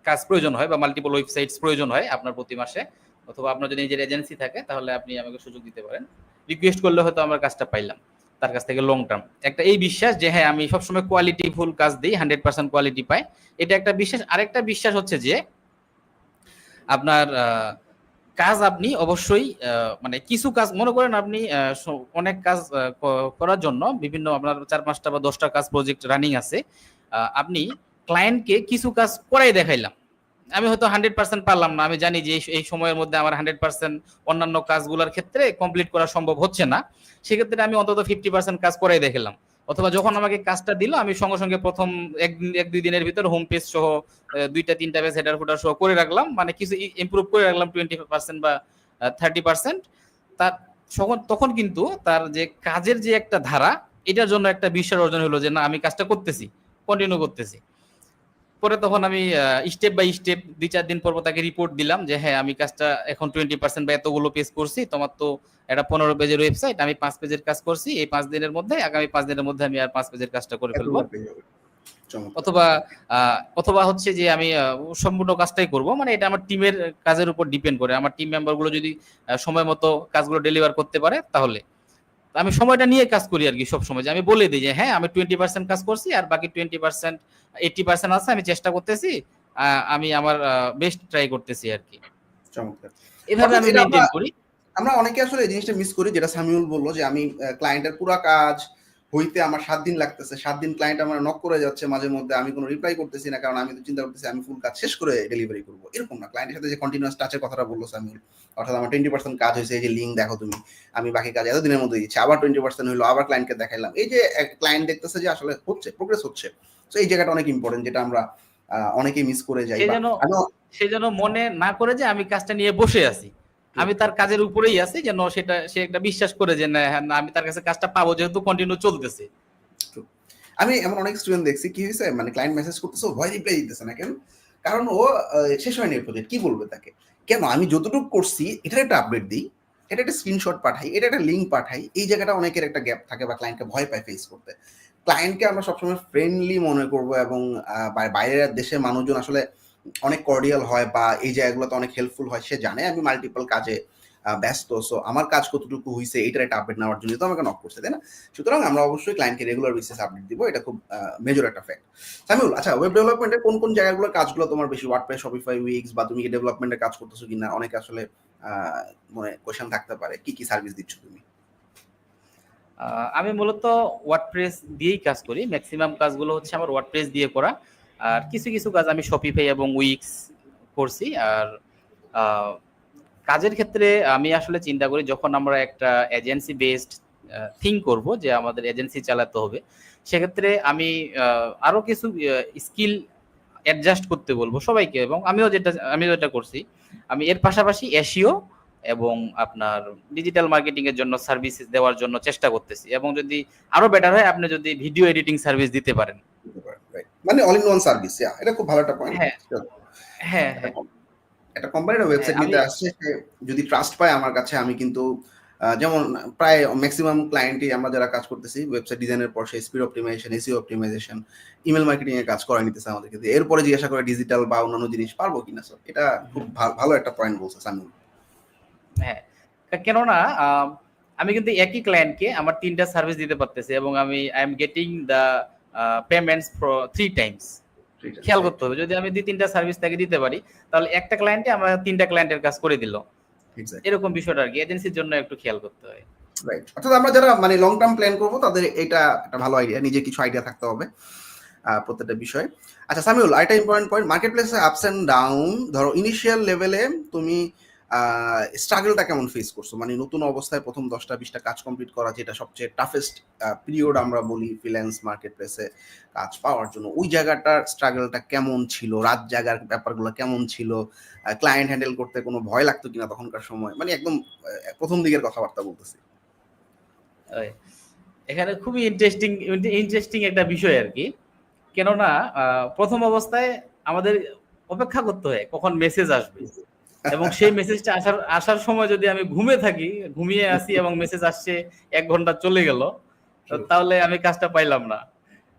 কাজ প্রয়োজন হয় বা মাল্টিপল ওয়েবসাইটস প্রয়োজন হয় আপনার প্রতি মাসে, অথবা আপনার যদি নিজের এজেন্সি থাকে তাহলে আপনি আমাকে সুযোগ দিতে পারেন। রিকোয়েস্ট করলে হয়তো আমরা কাজটা পাইলাম তার কাছ থেকে লং টার্ম। একটা এই বিশ্বাস যে হ্যাঁ আমি সবসময় কোয়ালিটি ফুল কাজ দিই, 100% কোয়ালিটি পাই, এটা একটা বিশ্বাস। আরেকটা বিশ্বাস হচ্ছে যে আপনার কাজ আপনি অবশ্যই মানে কিছু কাজ মনে করেন আপনি অনেক কাজ করার জন্য বিভিন্ন আপনার 4-5টা বা 10টা কাজ প্রজেক্ট রানিং আছে, আপনি ক্লায়েন্টকে কিছু কাজ করাই দেখাইলাম, আমি হয়তো 100% পারলাম না, আমি জানি যে এই সময়ের মধ্যে আমার 100% অন্যান্য কাজগুলোর ক্ষেত্রে কমপ্লিট করা সম্ভব হচ্ছে না, সেক্ষেত্রে আমি অন্তত 50% কাজ করাই দেখালাম। অথবা যখন আমাকে কাজটা দিল আমি সঙ্গে সঙ্গে প্রথম 1-2 দিনের ভিতর হোম পেজ সহ 2-3টা পেজ হেডার ফুটার সহ করে রাখলাম, মানে কিছু ইমপ্রুভ করে রাখলাম 20% বা 30%। তার তখন কিন্তু তার যে কাজের যে একটা ধারা, এটার জন্য একটা বিশ্বাস অর্জন হলো যে না আমি কাজটা করতেছি, কন্টিনিউ করতেছি। পরে তখন আমি স্টেপ বাই স্টেপ 2-4 দিন পর তাকে রিপোর্ট দিলাম যে হ্যাঁ আমি কাজটা এখন 20% বা এতগুলো পেজ করছি, তোমার তো এটা 15 পেজের ওয়েবসাইট, আমি 5 পেজের কাজ করছি এই 5 দিনের মধ্যে, আগামী 5 দিনের মধ্যে আমি আর 5 পেজের কাজটা করে ফেলবো। অথবা অথবা হচ্ছে যে আমি সম্পূর্ণ কাজটাই করব, মানে এটা আমার টিমের কাজের উপর ডিপেন্ড করে, আমার টিম মেম্বার গুলো যদি সময় মতো কাজগুলো ডেলিভার করতে পারে তাহলে আমি সময়টা নিয়ে কাজ করি আর কি। সব সময় যে আমি বলে দিই যে হ্যাঁ আমি 20% কাজ করছি আর বাকি 20% 80% আছে, আমি চেষ্টা করতেছি, আমি আমার বেস্ট ট্রাই করতেছি আর কি। চমৎকার। এভাবে আমি মেইনটেইন করি। আমরা অনেকে আসলে এই জিনিসটা মিস করি, যেটা সামিউল বললো যে আমি ক্লায়েন্টের পুরো কাজ হইতে আমার 7 দিন লাগতেছে, 7 দিন ক্লায়েন্ট আমার নক করে যাচ্ছে মাঝে মধ্যে, আমি কোনো রিপ্লাই করতেছি না, কারণ আমি তো চিন্তা করতেছি আমি ফুল কাজ শেষ করে ডেলিভারি করবো। এরকম না, ক্লায়েন্টের সাথে যে কন্টিনিউয়াস টাচের কথাটা বললো সামিউল, অর্থাৎ আমার 20% কাজ হয়েছে, এই যে লিঙ্ক দেখো তুমি, আমি বাকি কাজ এতদিনের মধ্যে দিচ্ছি, আবার 20% হলো, আবার ক্লায়েন্টকে দেখাইলাম, এই যে ক্লায়েন্ট দেখতেছে যে আসলে হচ্ছে, প্রোগ্রেস হচ্ছে। তো এই জায়গাটা অনেক ইম্পর্টেন্ট, যেটা আমরা অনেকেই মিস করে যাই। সে যেন মনে না করে যে আমি কাজটা নিয়ে বসে আছি, আমি তার কাজের উপরেই আছি, যেন সে একটা বিশ্বাস করে যে না আমি তার কাছে কাজটা পাবো, যেহেতু কন্টিনিউ চলতেছে। আমি এমন অনেক স্টুডেন্ট দেখছি কি হয়েছে, মানে ক্লায়েন্ট মেসেজ করতেছে, ভয় রিপ্লাই দিতেছে না কেন, কারণ ও শেষ হয়নি প্রজেক্ট, কি বলবে তাকে, কেন আমি যতটুকু করছি এটার একটা আপডেট দিই, এটা একটা স্ক্রিনশট পাঠাই, এটা একটা লিঙ্ক পাঠাই, এই জায়গাটা অনেকের একটা গ্যাপ থাকে বা ক্লায়েন্টকে ভয় পায় ফেস করতে। ক্লায়েন্টকে আমরা সবসময় ফ্রেন্ডলি মনে করবো, এবং বাইরের দেশের মানুষজন আসলে অনেক কর্ডিয়াল হয় বা এই জায়গাগুলোতে অনেক হেল্পফুল হয়, সে জানে আমি মাল্টিপল কাজে ব্যস্ত, সো আমার কাজ কতটুকু হয়েছে এইটার একটা আপডেট নেওয়ার জন্য তো আমাকে নক করছে, তাই না? সুতরাং আমরা অবশ্যই ক্লায়েন্টকে রেগুলার বেসিস আপডেট দিব, এটা খুব মেজর একটা ফ্যাক্ট। সামিউল, আচ্ছা ওয়েব ডেভেলপমেন্টের কোন কোন জায়গাগুলোর কাজগুলো তোমার বেশি, ওয়ার্ডপ্রেস, শপিফাই, উইক্স, বা তুমি কি ডেভেলপমেন্টের কাজ করতেছো কিনা, অনেকে আসলে মানে কোয়েশ্চেন থাকতে পারে, কি কি সার্ভিস দিচ্ছ তুমি? আমি মূলত ওয়ার্ডপ্রেস দিয়েই কাজ করি, ম্যাক্সিমাম কাজগুলো হচ্ছে আমার ওয়ার্ডপ্রেস দিয়ে করা, আর কিছু কিছু কাজ আমি শপিফাই এবং উইক্স করছি। আর কাজের ক্ষেত্রে আমি আসলে চিন্তা করি যখন আমরা একটা এজেন্সি বেসড থিঙ্ক করব যে আমাদের এজেন্সি চালাতে হবে, সেক্ষেত্রে আমি আরো কিছু স্কিল অ্যাডজাস্ট করতে বলবো সবাইকে, এবং আমিও যেটা করছি, আমি এর পাশাপাশি এসইও এবং আপনার ডিজিটাল মার্কেটিং এর জন্য সার্ভিস দেওয়ার জন্য চেষ্টা করতেছি, এবং যদি আরো বেটার হয় আপনি যদি ভিডিও এডিটিং সার্ভিস দিতে পারেন, মানে অল ইন ওয়ান সার্ভিস, এটা খুব ভালো একটা পয়েন্ট। হ্যাঁ হ্যাঁ হ্যাঁ একটা কোম্পানির ওয়েবসাইট নিতে আসছে, সে যদি ট্রাস্ট পায় আমার কাছে, আমি কিন্তু যেমন প্রায় ম্যাক্সিমাম ক্লায়েন্টই আমরা যারা কাজ করতেছি ওয়েবসাইট ডিজাইনের পর, সেই speed optimization, SEO optimization, email marketing এর কাজ করাই নিতেছে আমাদেরকে, এরপরে জিজ্ঞাসা করে ডিজিটাল বা অন্যান্য জিনিস পারবো কিনা। স্যার এটা খুব ভালো একটা পয়েন্ট বলছে সামিউল। হ্যাঁ, কেননা আমি কিন্তু একই ক্লায়েন্টকে আমার 3টা সার্ভিস দিতে পারতেছি, এবং আমি I am getting the payments for 3 Times. খেয়াল করতে হবে, যদি আমি 2-3টা সার্ভিস তাকে দিতে পারি, তাহলে একটা ক্লায়েন্টে আমার 3টা ক্লায়েন্টের কাজ করে দিল, এরকম বিষয়টা আর কি এজেন্সির জন্য একটু খেয়াল করতে হয়। রাইট, অর্থাৎ আমরা যারা মানে লং টার্ম প্ল্যান করবো তাদের এটা একটা ভালো আইডিয়া, নিজে কিছু আইডিয়া থাকতে হবে প্রত্যেকটা বিষয়। আচ্ছা সামিউল, আরেকটা ইম্পর্টেন্ট পয়েন্ট, মার্কেট প্লেসে আপস এন্ড ডাউন, ধরো ইনিশিয়াল লেভেলে তুমি স্ট্রাগলটা কেমন ফেস করছো, মানে নতুন অবস্থায় প্রথম 10টা-20টা কাজ কমপ্লিট করা, যেটা সবচেয়ে টাফেস্ট পিরিয়ড আমরা বলি ফ্রিল্যান্স মার্কেট প্লেসে কাজ পাওয়ার জন্য, ওই জায়গাটার স্ট্রাগলটা কেমন ছিল, রাত জাগার ব্যাপারগুলো কেমন ছিল, ক্লায়েন্ট হ্যান্ডেল করতে কোনো ভয় লাগতো কিনা তখনকার সময়, মানে একদম প্রথম দিকের কথাবার্তা বলতেছি। এখানে খুবই ইন্টারেস্টিং একটা বিষয় আর কি, কেননা প্রথম অবস্থায় আমাদের অপেক্ষা করতে হয় কখন মেসেজ আসবে, এবং সেই মেসেজটা আসার সময় যদি আমি ঘুমিয়ে আসি এবং মেসেজ আসছে 1 ঘন্টা চলে গেল, তাহলে আমি কাজটা পাইলাম না।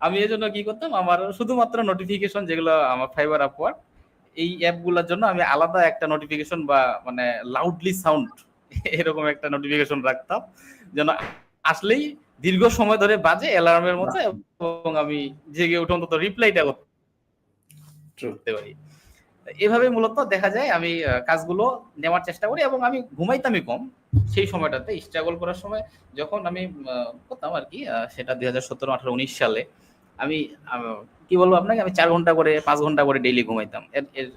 আমি এজন্য কি করতাম, আমার শুধুমাত্র নোটিফিকেশন যেগুলো আমার ফাইবার আপওয়ার্ক এই অ্যাপগুলোর জন্য আমি আলাদা একটা নোটিফিকেশন বা মানে লাউডলি সাউন্ড এরকম একটা নোটিফিকেশন রাখতাম, যেন আসলেই দীর্ঘ সময় ধরে বাজে অ্যালার্মের মতো, এবং আমি জেগে উঠে অন্তত রিপ্লাইটা করতে পারি। এভাবে মূলত দেখা যায় আমি কাজগুলো নেওয়ার চেষ্টা করি, এবং আমি ঘুমাইতামই কম সেই সময়টাতে, স্ট্রাগল করার সময় যখন আমি করতাম আর কি, সেটা 2017, 18, 19 সালে আমি কি বলবো আপনাকে, আমি 4 ঘন্টা করে 5 ঘন্টা করে ডেইলি ঘুমাইতাম। এর এর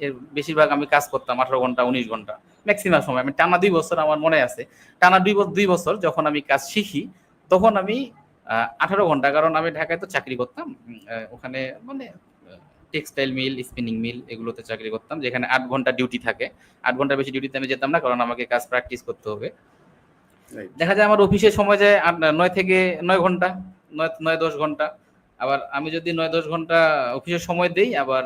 এর বেশিরভাগ আমি কাজ করতাম 18 ঘন্টা 19 ঘন্টা ম্যাক্সিমাম সময়। আমি টানা 2 বছর আমার মনে আছে, টানা 2 বছর যখন আমি কাজ শিখি তখন আমি 18 ঘন্টা, কারণ আমি ঢাকায় তো চাকরি করতাম, ওখানে মানে টেক্সটাইল মিল, স্পিনিং মিল এগুলোতে চাকরি করতাম, যেখানে 8 ঘন্টা ডিউটি থাকে। 8 ঘন্টার বেশি ডিউটিতে আমি যেতাম না, কারণ আমাকে কাজ প্র্যাকটিস করতে হবে। দেখা যায় আমার অফিসের সময় যায় 9 থেকে 9 ঘন্টা, 9-10 ঘন্টা। আবার আমি যদি 9-10 ঘন্টা অফিসের সময় দেই, আবার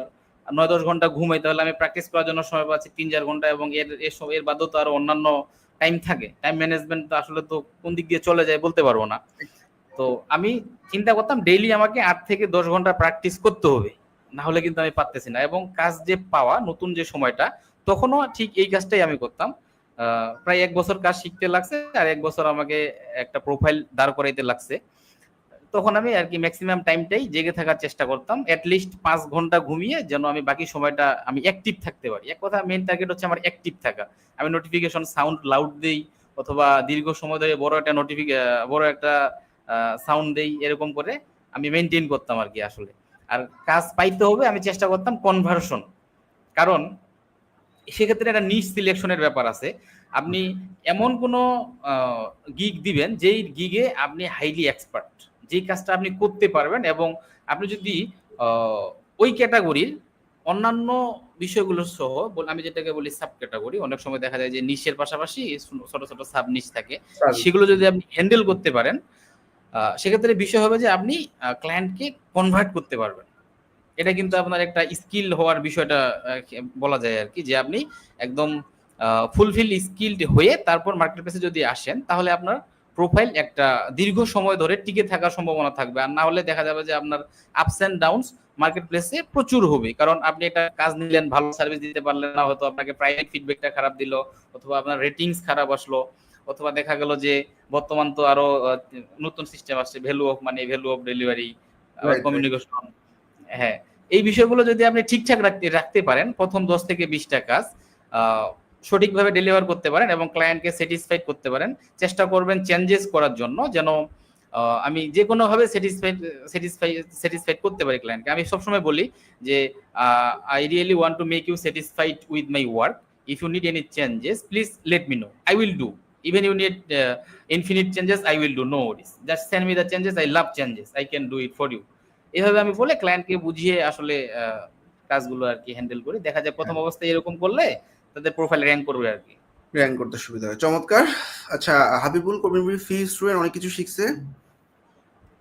9-10 ঘন্টা ঘুমাই, তাহলে আমি প্র্যাকটিস করার জন্য সময় পাচ্ছি 3-4 ঘন্টা, এবং এর বাদেও তো আরো অন্যান্য টাইম থাকে। টাইম ম্যানেজমেন্ট তো আসলে তো কোন দিক দিয়ে চলে যায় বলতে পারবো না। তো আমি চিন্তা করতাম ডেইলি আমাকে 8 থেকে 10 ঘন্টা প্র্যাকটিস করতে হবে, না হলে কিন্তু আমি পারতেছি না। এবং কাজ যে পাওয়া নতুন যে সময়টা, তখনও ঠিক এই কাজটাই আমি করতাম। প্রায় 1 বছর কাজ শিখতে লাগছে, আর 1 বছর আমাকে একটা প্রোফাইল দাঁড় করাইতে লাগছে। তখন আমি আর কি ম্যাক্সিমাম টাইমটাই জেগে থাকার চেষ্টা করতাম, অ্যাটলিস্ট 5 ঘন্টা ঘুমিয়ে, যেন আমি বাকি সময়টা আমি অ্যাক্টিভ থাকতে পারি। এক কথা মেইন টার্গেট হচ্ছে আমার অ্যাক্টিভ থাকা। আমি নোটিফিকেশন সাউন্ড লাউড দেই, অথবা দীর্ঘ সময় ধরে বড় একটা সাউন্ড দেই, এরকম করে আমি মেনটেন করতাম আর কি আসলে। আর কাজ পাইতে হবে আমি চেষ্টা করতাম কনভার্সন, কারণ সেক্ষেত্রে একটা নিশ সিলেকশনের ব্যাপার আছে। আপনি এমন কোনো গিগ দিবেন যেই গিগে আপনি হাইলি এক্সপার্ট, যেই কাজটা আপনি করতে পারবেন, এবং আপনি যদি ওই ক্যাটাগরির অন্যান্য বিষয়গুলো সহ, আমি যেটাকে বলি সাব ক্যাটাগরি, অনেক সময় দেখা যায় যে নিশের পাশাপাশি ছোট ছোট সাব নিশ থাকে, সেগুলো যদি আপনি হ্যান্ডেল করতে পারেন, সেক্ষেত্রে বিষয় হবে যে আপনি ক্লায়েন্টকে কনভার্ট করতে পারবেন। এটা কিন্তু আপনার একটা স্কিল হওয়ার বিষয়টা বলা যায় আর কি, যে আপনি একদম ফুলফিল স্কিলড হয়ে তারপর মার্কেট প্লেসে যদি আসেন, তাহলে আপনার প্রোফাইল একটা দীর্ঘ সময় ধরে টিকে থাকার সম্ভাবনা থাকবে। আর না হলে দেখা যাবে যে আপনার আপস এন্ড ডাউনস মার্কেট প্লেসে প্রচুর হবে, কারণ আপনি একটা কাজ নিলেন, ভালো সার্ভিস দিতে পারলেন না, হয়তো আপনাকে প্রাইভেট ফিডব্যাকটা খারাপ দিল, অথবা আপনার রেটিংস খারাপ আসলো, অথবা দেখা গেল যে বর্তমান তো আরো নতুন সিস্টেম আসছে, value of money, value of delivery, communication. হ্যাঁ, এই বিষয়গুলো যদি আপনি ঠিকঠাক রাখতে পারেন, প্রথম 10 থেকে 20টা কাজ সঠিকভাবে ডেলিভার করতে পারেন এবং ক্লায়েন্টকে স্যাটিসফাইড করতে পারেন, চেষ্টা করবেন চেঞ্জেস করার জন্য, যেন আমি যে কোনো ভাবে স্যাটিসফাইড করতে পারি ক্লায়েন্টকে। আমি সবসময় বলি যে I really want to make you satisfied with my work. If you need any changes please let me know, I will do. Even you need infinite changes, I will do, no worries. Just send me the changes, I love changes, I can do it for you. এভাবে আমি বলে ক্লায়েন্টকে বুঝিয়ে আসলে কাজগুলো আর কি handle করি। দেখা যায় প্রথম অবস্থায় এরকম করলে তাদের প্রোফাইল র্যাঙ্ক করবে আর কি। র্যাঙ্ক করতে সুবিধা হয়। চমৎকার। আচ্ছা, হাবিবুল কবির ফি স্টুডেন্ট অনেক কিছু শিখছে।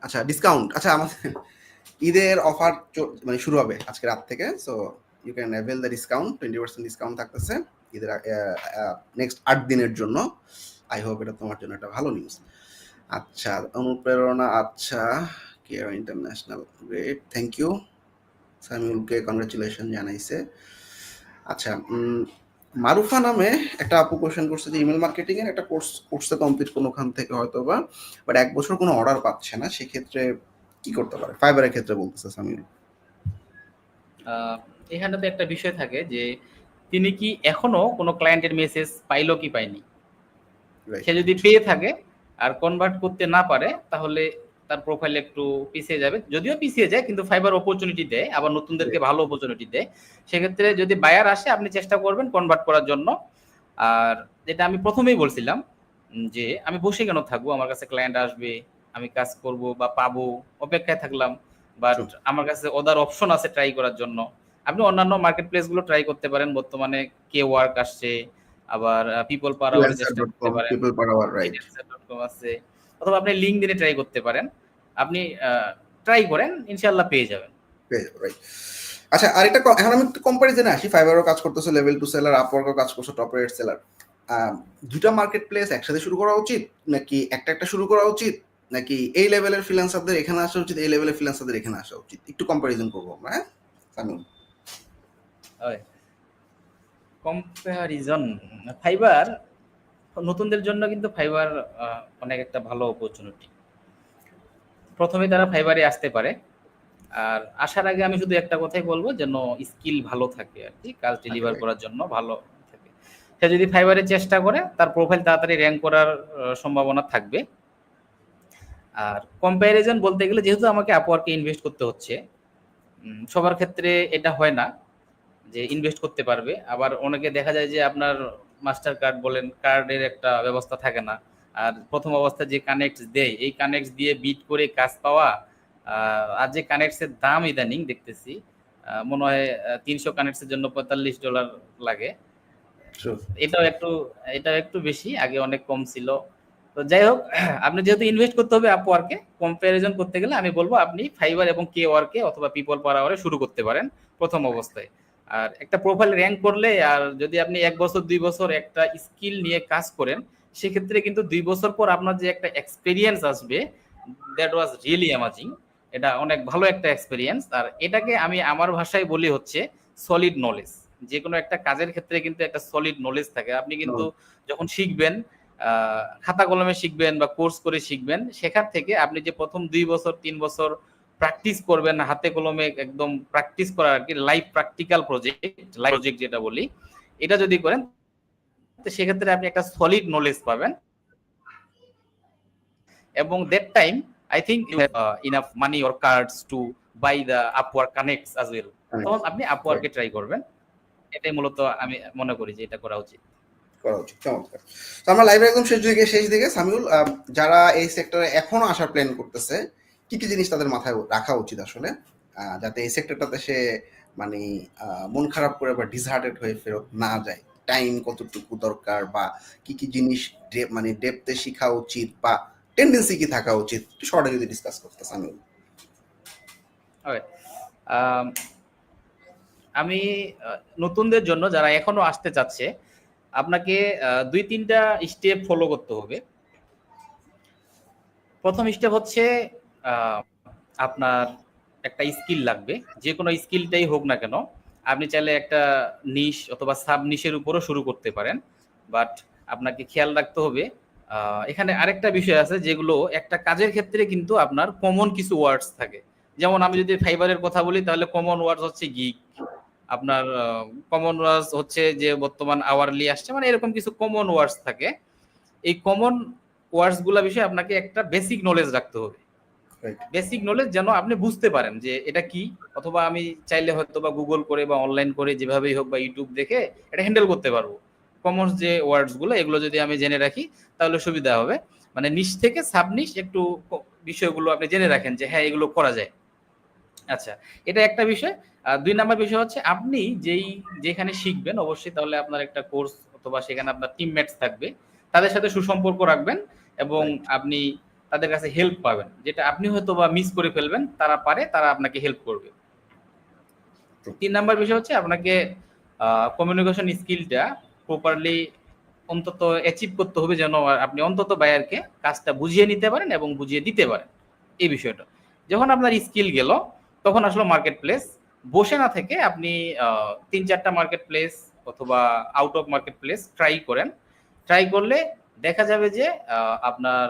আচ্ছা, ডিসকাউন্ট। আচ্ছা, আমাদের ঈদের অফার মানে শুরু হবে আজকে রাত থেকে, so you can avail the discount. 20% discount থাকতেছে ঈদের নেক্সট 8 দিনের জন্য। আই হোপ এটা তোমার জন্য একটা ভালো নিউজ। আচ্ছা, অনুপ্রেরণা, আচ্ছা, care international, great, thank you. সামিউলকে কংগ্রেচুলেশন জানাইছে। আচ্ছা, মারুফা নামে একটা আপু কোশ্চেন করছে যে ইমেল মার্কেটিং এর একটা কোর্স করছে কমপ্লিট কোনোখান থেকে হয়তো বা, বাট 1 বছর কোনো অর্ডার পাচ্ছে না, সেক্ষেত্রে কি করতে পারে? ফাইবারের ক্ষেত্রে বলতেছে সামিউল। এখানে তো একটা বিষয় থাকে যে তিনি কি এখনো কোনো ক্লায়েন্টের মেসেজ পাইলো কি পায়নি। সে যদি পেয়ে থাকে আর কনভার্ট করতে না পারে, তাহলে তার প্রোফাইল একটু পিছিয়ে যাবে। যদিও পিছিয়ে যায়, কিন্তু ফাইবার অপরচুনিটি দেয়, আবার নতুনদেরকে ভালো অপরচুনিটি দেয়। সেক্ষেত্রে যদি বায়ার আসে, আপনি চেষ্টা করবেন কনভার্ট করার জন্য। আর যেটা আমি প্রথমেই বলছিলাম যে আমি বসে কেন থাকবো, আমার কাছে ক্লায়েন্ট আসবে, আমি কাজ করব বা পাবো, অপেক্ষায় থাকলাম। বাট আমার কাছে ওদার অপশন আছে ট্রাই করার জন্য। আপনি অন্যান্য মার্কেট প্লেস গুলো ট্রাই করতে পারেন, বর্তমানে কে ওয়ার্ক আসছে, আবার পিপল পাওয়ার আওয়ারে চেষ্টা করতে পারেন, আছে, অথবা আপনি লিঙ্কডইনে ট্রাই করতে পারেন। আপনি ট্রাই করেন, ইনশাআল্লাহ পেয়ে যাবেন। আচ্ছা, আরেকটা এখন আমি একটু কম্পারিজনে আসি। ফাইবারও কাজ করতেছে লেভেল 2 সেলার, আপওয়ার্কও কাজ করছে টপ রেট সেলার। দুটা মার্কেট প্লেস একসাথে শুরু করা উচিত, নাকি একটা শুরু করা উচিত, নাকি এই লেভেলের ফ্রিল্যান্সারদের এখানে আসা উচিত, এই লেভেলের ফ্রিল্যান্সারদের এখানে আসা উচিত? একটু কম্পারিজন করবো আমরা। হ্যাঁ, কম্পারিজন, ফাইবার নতুনদের জন্য কিন্তু ফাইবার অনেক একটা ভালো অপরচুনিটি। প্রথমে তারা ফাইবারে আসতে পারে, আর আসার আগে আমি শুধু একটা কথাই বলবো, যেন স্কিল ভালো থাকে আর কি, কাজ ডেলিভার করার জন্য ভালো থাকে। সে যদি ফাইবারে চেষ্টা করে তার প্রোফাইল তাড়াতাড়ি র্যাঙ্ক করার সম্ভাবনা থাকবে। আর কম্প্যারিজন বলতে গেলে, যেহেতু আমাকে আপওয়ার্কে ইনভেস্ট করতে হচ্ছে, সবার ক্ষেত্রে এটা হয় না যে ইনভেস্ট করতে পারবে। আবার অনেকে দেখা যায় যে আপনার মাস্টার কার্ড বলেন, কার্ডের একটা ব্যবস্থা থাকে না। আর প্রথম অবস্থায় যে কানেক্টস দেয়, এই কানেক্টস দিয়ে বিট করে কাজ পাওয়া, আর যে কানেক্টসের দাম ইদানিং দেখতেছি, মনে হয় 300 কানেক্টসের জন্য $45 লাগে। এটাও একটু বেশি, আগে অনেক কম ছিল। তো যাই হোক, আপনি যেহেতু ইনভেস্ট করতে হবে আপওয়ার্কে, কম্প্যারিজন করতে গেলে আমি বলবো আপনি ফাইবার এবং কে ওয়ার্কে অথবা পিপল পার আওয়ারে শুরু করতে পারেন প্রথম অবস্থায়। আর একটা প্রোফাইল র্যাঙ্ক করলে, আর যদি আপনি 1 বছর 2 বছর একটা স্কিল নিয়ে কাজ করেন, সেক্ষেত্রে কিন্তু 2 বছর পর আপনার যে একটা এক্সপিরিয়েন্স আসবে, দ্যাট ওয়াজ রিয়েলি অ্যামাজিং। এটা অনেক ভালো একটা এক্সপিরিয়েন্স। আর এটাকে আমি আমার ভাষায় বলি হচ্ছে সলিড নলেজ। যে কোনো একটা কাজের ক্ষেত্রে কিন্তু একটা সলিড নলেজ থাকে। আপনি কিন্তু যখন শিখবেন, খাতা কলমে শিখবেন বা কোর্স করে শিখবেন, সেখান থেকে আপনি যে প্রথম 2 বছর 3 বছর প্র্যাকটিস করবেন, হাতে কলমে একদম প্র্যাকটিস করা আর কি, লাইভ প্র্যাকটিক্যাল প্রজেক্ট যেটা বলি, এটা যদি করেন, তো সেক্ষেত্রে আপনি একটা সলিড নলেজ পাবেন। এবং that time I think you have enough money or cards to buy the Upwork connects as well. তখন আপনি আপওয়ার্কে ট্রাই করবেন। এটাই মূলত আমি মনে করি যে এটা করা উচিত। চমৎকার। তো আমরা লাইভের একদম শেষ দিকে সামিউল, যারা এই সেক্টরে এখনো আসার প্ল্যান করতেছে, কি কি জিনিস তাদের মাথায় রাখা উচিত আসলে, যাতে এই সেক্টরটাতে সে মানে মন খারাপ করে বা ডিসহার্টেড হয়ে ফেরত না যায়? টাইম কতটুকু দরকার, বা কি কি জিনিস মানে ডেপথে শেখা উচিত, বা টেন্ডেন্সি কি থাকা উচিত, একটু শর্টে যদি ডিসকাস করতে সামিউল। আমি নতুনদের জন্য, যারা এখনো আসতে চাচ্ছে, আপনাকে 2-3টা স্টেপ ফলো করতে হবে। প্রথম স্টেপ হচ্ছে আপনার একটা স্কিল লাগবে, যে কোনো স্কিলটাই হোক না কেন। আপনি চাইলে একটা নিশ অথবা সাব নিশের উপরও শুরু করতে পারেন, বাট আপনাকে খেয়াল রাখতে হবে এখানে আরেকটা বিষয় আছে, যেগুলো একটা কাজের ক্ষেত্রে কিন্তু আপনার কমন কিছু ওয়ার্ডস থাকে। যেমন আমি যদি ফাইবারের কথা বলি, তাহলে কমন ওয়ার্ডস হচ্ছে গিগ, আপনার কমন ওয়ার্ডস হচ্ছে যে বর্তমান আওয়ারলি আসছে, মানে এরকম কিছু কমন ওয়ার্ডস থাকে। এই কমন ওয়ার্ডস গুলা বিষয়ে আপনাকে একটা বেসিক নলেজ রাখতে হবে। বেসিক নলেজ যেন আপনি বুঝতে পারেন যে এটা কি, অথবা আমি চাইলে হয়তো বা গুগল করে বা অনলাইন করে যেভাবেই হোক বা ইউটিউব দেখে এটা হ্যান্ডেল করতে পারবো। কমন যে ওয়ার্ডস গুলো, এগুলো যদি আমি জেনে রাখি তাহলে সুবিধা হবে। মানে নিশ থেকে সাব নিশ একটু বিষয়গুলো আপনি জেনে রাখেন যে হ্যাঁ এগুলো করা যায়। আচ্ছা, এটা একটা বিষয়। 2 নাম্বার বিষয় হচ্ছে, আপনি যেখানে শিখবেন অবশ্যই তাহলে আপনার একটা কোর্স অথবা সেখানে আপনার টিমমেটস থাকবে, তাদের সাথে সুসম্পর্ক রাখবেন এবং আপনি তাদের কাছে হেল্প পাবেন, যেটা আপনি হয়তো বা মিস করে ফেলবেন, তারা আপনাকে হেল্প করবে। 3 নাম্বার বিষয় হচ্ছে, আপনাকে কমিউনিকেশন স্কিলটা প্রপারলি অন্তত অ্যাচিভ করতে হবে, যেন আপনি অন্তত বায়ারকে কাজটা বুঝিয়ে নিতে পারেন এবং বুঝিয়ে দিতে পারেন। এই বিষয়টা যখন আপনার স্কিল গেল, তখন আসলে মার্কেট প্লেস বসে না থেকে আপনি 3-4টা মার্কেট প্লেস অথবা out of market place try করলে দেখা যাবে যে আপনার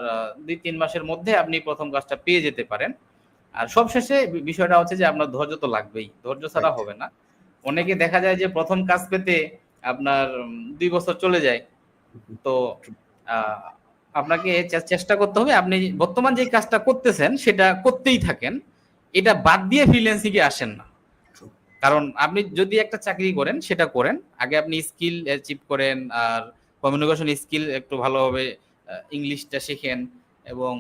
2-3 মাসের মধ্যে আপনি প্রথম কাজটা পেয়ে যেতে পারেন। আর সবশেষে বিষয়টা হচ্ছে যে আপনার ধৈর্য তো লাগবেই, ধৈর্য ছাড়া হবে না। অনেকে দেখা যায় যে প্রথম কাজ পেতে আপনার 2 বছর চলে যায়। তো আপনাকে চেষ্টা করতে হবে, আপনি বর্তমান যে কাজটা করতেছেন সেটা করতেই থাকেন, এটা বাদ দিয়ে ফ্রিল্যান্সিং এ আসেন না। কারণ আপনি যদি একটা চাকরি করেন, সেটা করেন আগে, আপনি স্কিল অ্যাচিভ করেন, আর কমিউনিকেশন স্কিল একটু ভালোভাবে ইংলিশটা শেখেন, এবং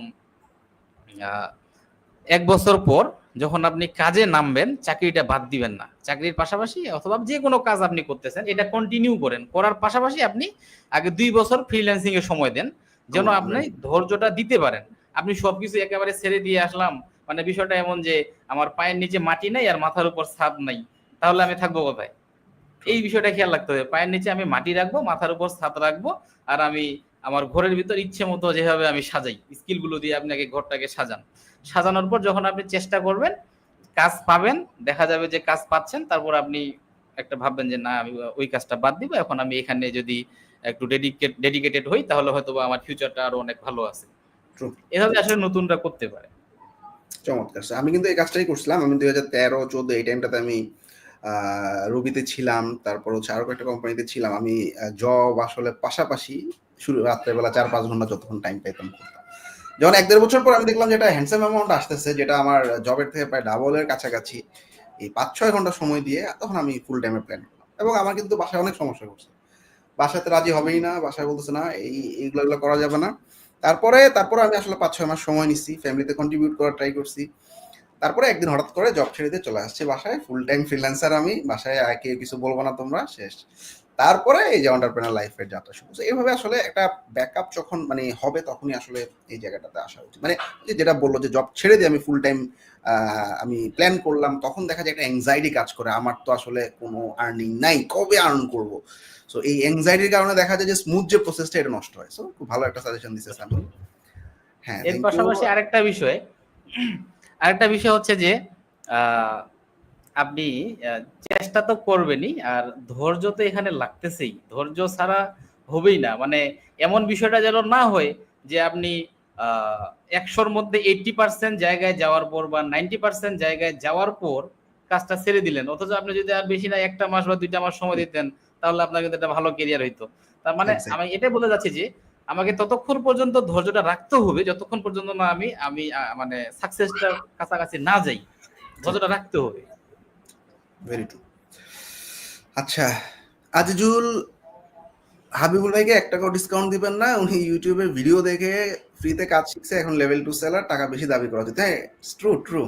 1 বছর পর যখন আপনি কাজে নামবেন, চাকরিটা বাদ দিবেন না। চাকরির পাশাপাশি অথবা যে কোনো কাজ আপনি করতেছেন, এটা কন্টিনিউ করেন, করার পাশাপাশি আপনি আগে 2 বছর ফ্রিল্যান্সিং এ সময় দেন, যেন আপনি ধৈর্যটা দিতে পারেন। আপনি সবকিছু একেবারে ছেড়ে দিয়ে আসলাম, মানে বিষয়টা এমন যে আমার পায়ের নিচে মাটি নাই আর মাথার উপর ছাদ নাই, তাহলে আমি থাকবো কোথায়? এই বিষয়টা খেয়াল রাখতে হবে। পায়ের নিচে আমি মাটি রাখবো, মাথার উপর ছাদ রাখবো, আর আমি আমার ঘরের ভিতর ইচ্ছে মতো যেভাবে আমি সাজাই, স্কিলগুলো দিয়ে আপনি আগে ঘরটাকে সাজানোর পর যখন আপনি চেষ্টা করবেন, কাজ পাবেন, দেখা যাবে যে কাজ পাচ্ছেন, তারপর আপনি একটা ভাববেন যে না, আমি ওই কাজটা বাদ দিব, এখন আমি এখানে যদি একটু ডেডিকেটেড হই, তাহলে হয়তো আমার ফিউচারটা আরো অনেক ভালো আছে। এভাবে আসলে নতুনরা করতে পারে। চমৎকার। So, আমি কিন্তু এই কাজটাই করছিলাম। আমি 2013-14 এই টাইমটাতে আমি রুবিতে ছিলাম। তারপর হচ্ছে আরো কয়েকটা কোম্পানিতে ছিলাম। আমি জব আসলে পাশাপাশি শুরু রাত্রেবেলা 4-5 ঘন্টা যতক্ষণ টাইম পাইতাম করতাম। যখন 1-1.5 বছর পর আমি দেখলাম যে এটা হ্যান্ডসাম অ্যামাউন্ট আসতেছে, যেটা আমার জবের থেকে প্রায় ডাবলের কাছাকাছি। এই 5-6 ঘন্টা সময় দিয়ে তখন আমি ফুল টাইমে প্ল্যান করলাম। এবং আমার কিন্তু বাসায় অনেক সমস্যা করছে। বাসাতে রাজি হবেই না, বাসায় বলতেছে না এইগুলো করা যাবে না। তারপরে আমি আসলে 5-6 মাস সময় নিচ্ছি, ফ্যামিলিতে কন্ট্রিবিউট করার ট্রাই করছি। তারপরে একদিন হঠাৎ করে জব ছেড়ে দিয়ে চলে আসছি বাসায়, ফুল টাইম ফ্রিল্যান্সার আমি, বাসায় কেউ কিছু বলবো না তোমরা, শেষ। তারপরে এই যে এন্টারপ্রেনার লাইফের যাত্রা শুরু হচ্ছে। এইভাবে আসলে একটা ব্যাকআপ যখন মানে হবে তখনই আসলে এই জায়গাটাতে আসা উচিত। মানে যেটা বললো যে জব ছেড়ে দিয়ে আমি ফুল টাইম আমি প্ল্যান করলাম, তখন দেখা যায় একটা অ্যাংজাইটি কাজ করে, আমার তো আসলে কোনো আর্নিং নাই, কবে আর্ন করবো। সো এই অ্যাংজাইটির কারণে দেখা যায় যে স্মুথ যে প্রসেসটা এটা নষ্ট হয়। সো খুব ভালো একটা সাজেশন দিচ্ছে সামিউল। হ্যাঁ, এর থ্যাংক ইউ। পাশাপাশি আরেকটা বিষয় হচ্ছে যে আপনি চেষ্টা তো করবেনই, আর ধৈর্য তো এখানে লাগতেছেই, ধৈর্য ছাড়া হবেই না। মানে এমন বিষয়টা যেন না হয় যে আপনি 100-র মধ্যে 80% জায়গায় যাওয়ার পর বা 90% জায়গায় যাওয়ার পর কাজটা ছেড়ে দিলেন, অথচ আপনি যদি আর বেশি না 1 মাস বা 2 মাস সময় দিতেন, তাহলে আপনার কিন্তু একটা ভালো কেরিয়ার হইতো। তার মানে আমি এটাই বলে যাচ্ছি যে আমাকে ততক্ষণ পর্যন্ত ধৈর্যটা রাখতে হবে যতক্ষণ পর্যন্ত না আমি আমি মানে সাকসেসটার কাছাকাছি না যাই, ধৈর্যটা রাখতে হবে। Very true. আচ্ছা, আজিজুল হাবিবুল ভাইকে 1 টাকাও ডিসকাউন্ট দিবেন না? উনি ইউটিউবে ভিডিও দেখে ফ্রিতে কাজ শিখছে, এখন লেভেল 2 সেলার, টাকা বেশি দাবি করা উচিত। হ্যাঁ, ট্রু ট্রু।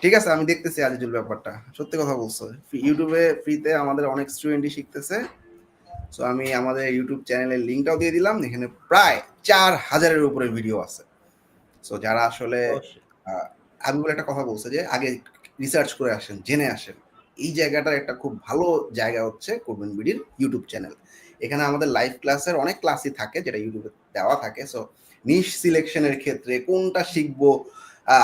ঠিক আছে, আমি দেখতেছি আজিজুল ব্যাপারটা, সত্যি কথা বলছো। ইউটিউবে ফ্রিতে আমাদের অনেক স্টুডেন্টই শিখতেছে। সো আমি আমাদের ইউটিউব চ্যানেলের লিঙ্কটাও দিয়ে দিলাম, এখানে প্রায় 4000-এর উপরে ভিডিও আছে। সো যারা আসলে অবশ্যই। হাবিবুল একটা কথা বলছে যে আগে রিসার্চ করে আসেন, জেনে আসেন। এই জায়গাটার একটা খুব ভালো জায়গা হচ্ছে কোরবান বিডির ইউটিউব চ্যানেল। এখানে আমাদের লাইভ ক্লাসের অনেক ক্লাসই থাকে যেটা ইউটিউবে দেওয়া থাকে। সো নিশ সিলেকশনের ক্ষেত্রে কোনটা শিখবো,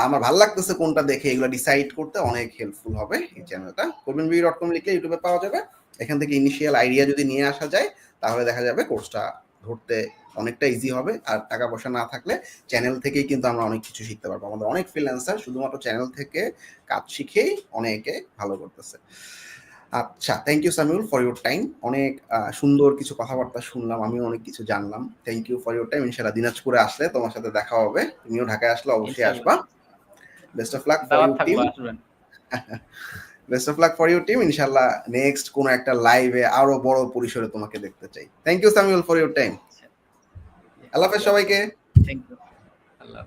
আমার ভালো লাগতেছে কোনটা দেখে, এগুলো ডিসাইড করতে অনেক হেল্পফুল হবে এই চ্যানেলটা। কোরবানবিডি.com লিখলে ইউটিউবে পাওয়া যাবে। এখান থেকে ইনিশিয়াল আইডিয়া যদি নিয়ে আসা যায়, তাহলে দেখা যাবে কোর্সটা ধরতে অনেকটা ইজি হবে। আর টাকা পয়সা না থাকলে চ্যানেল থেকেই কিন্তু আমরা অনেক কিছু শিখতে পারবো। আমাদের অনেক ফ্রিল্যান্সার শুধুমাত্র চ্যানেল থেকে কাজ শিখেই অনেকে ভালো করতেছে। আচ্ছা, thank you Samiul for your time. অনেক সুন্দর কিছু কথাবার্তা শুনলাম, আমিও অনেক কিছু জানলাম। Thank you for your time. ইনশাআল্লাহ দিনাজপুরে আসলে তোমার সাথে দেখা হবে, তুমিও ঢাকায় আসলে অবশ্যই ইনশাআল্লাহ আসবা। বেস্ট অফ লাক ফর দাওয়াত ইউর টিম। থাকলো, আসবেন। Best of luck for your team. ইনশাআল্লাহ নেক্সট কোনো একটা লাইভে আরো বড় পরিসরে তোমাকে দেখতে চাই। Thank you Samiul for your time. আল্লাহ হাফেজ সবাইকে। Thank you. আল্লাহ।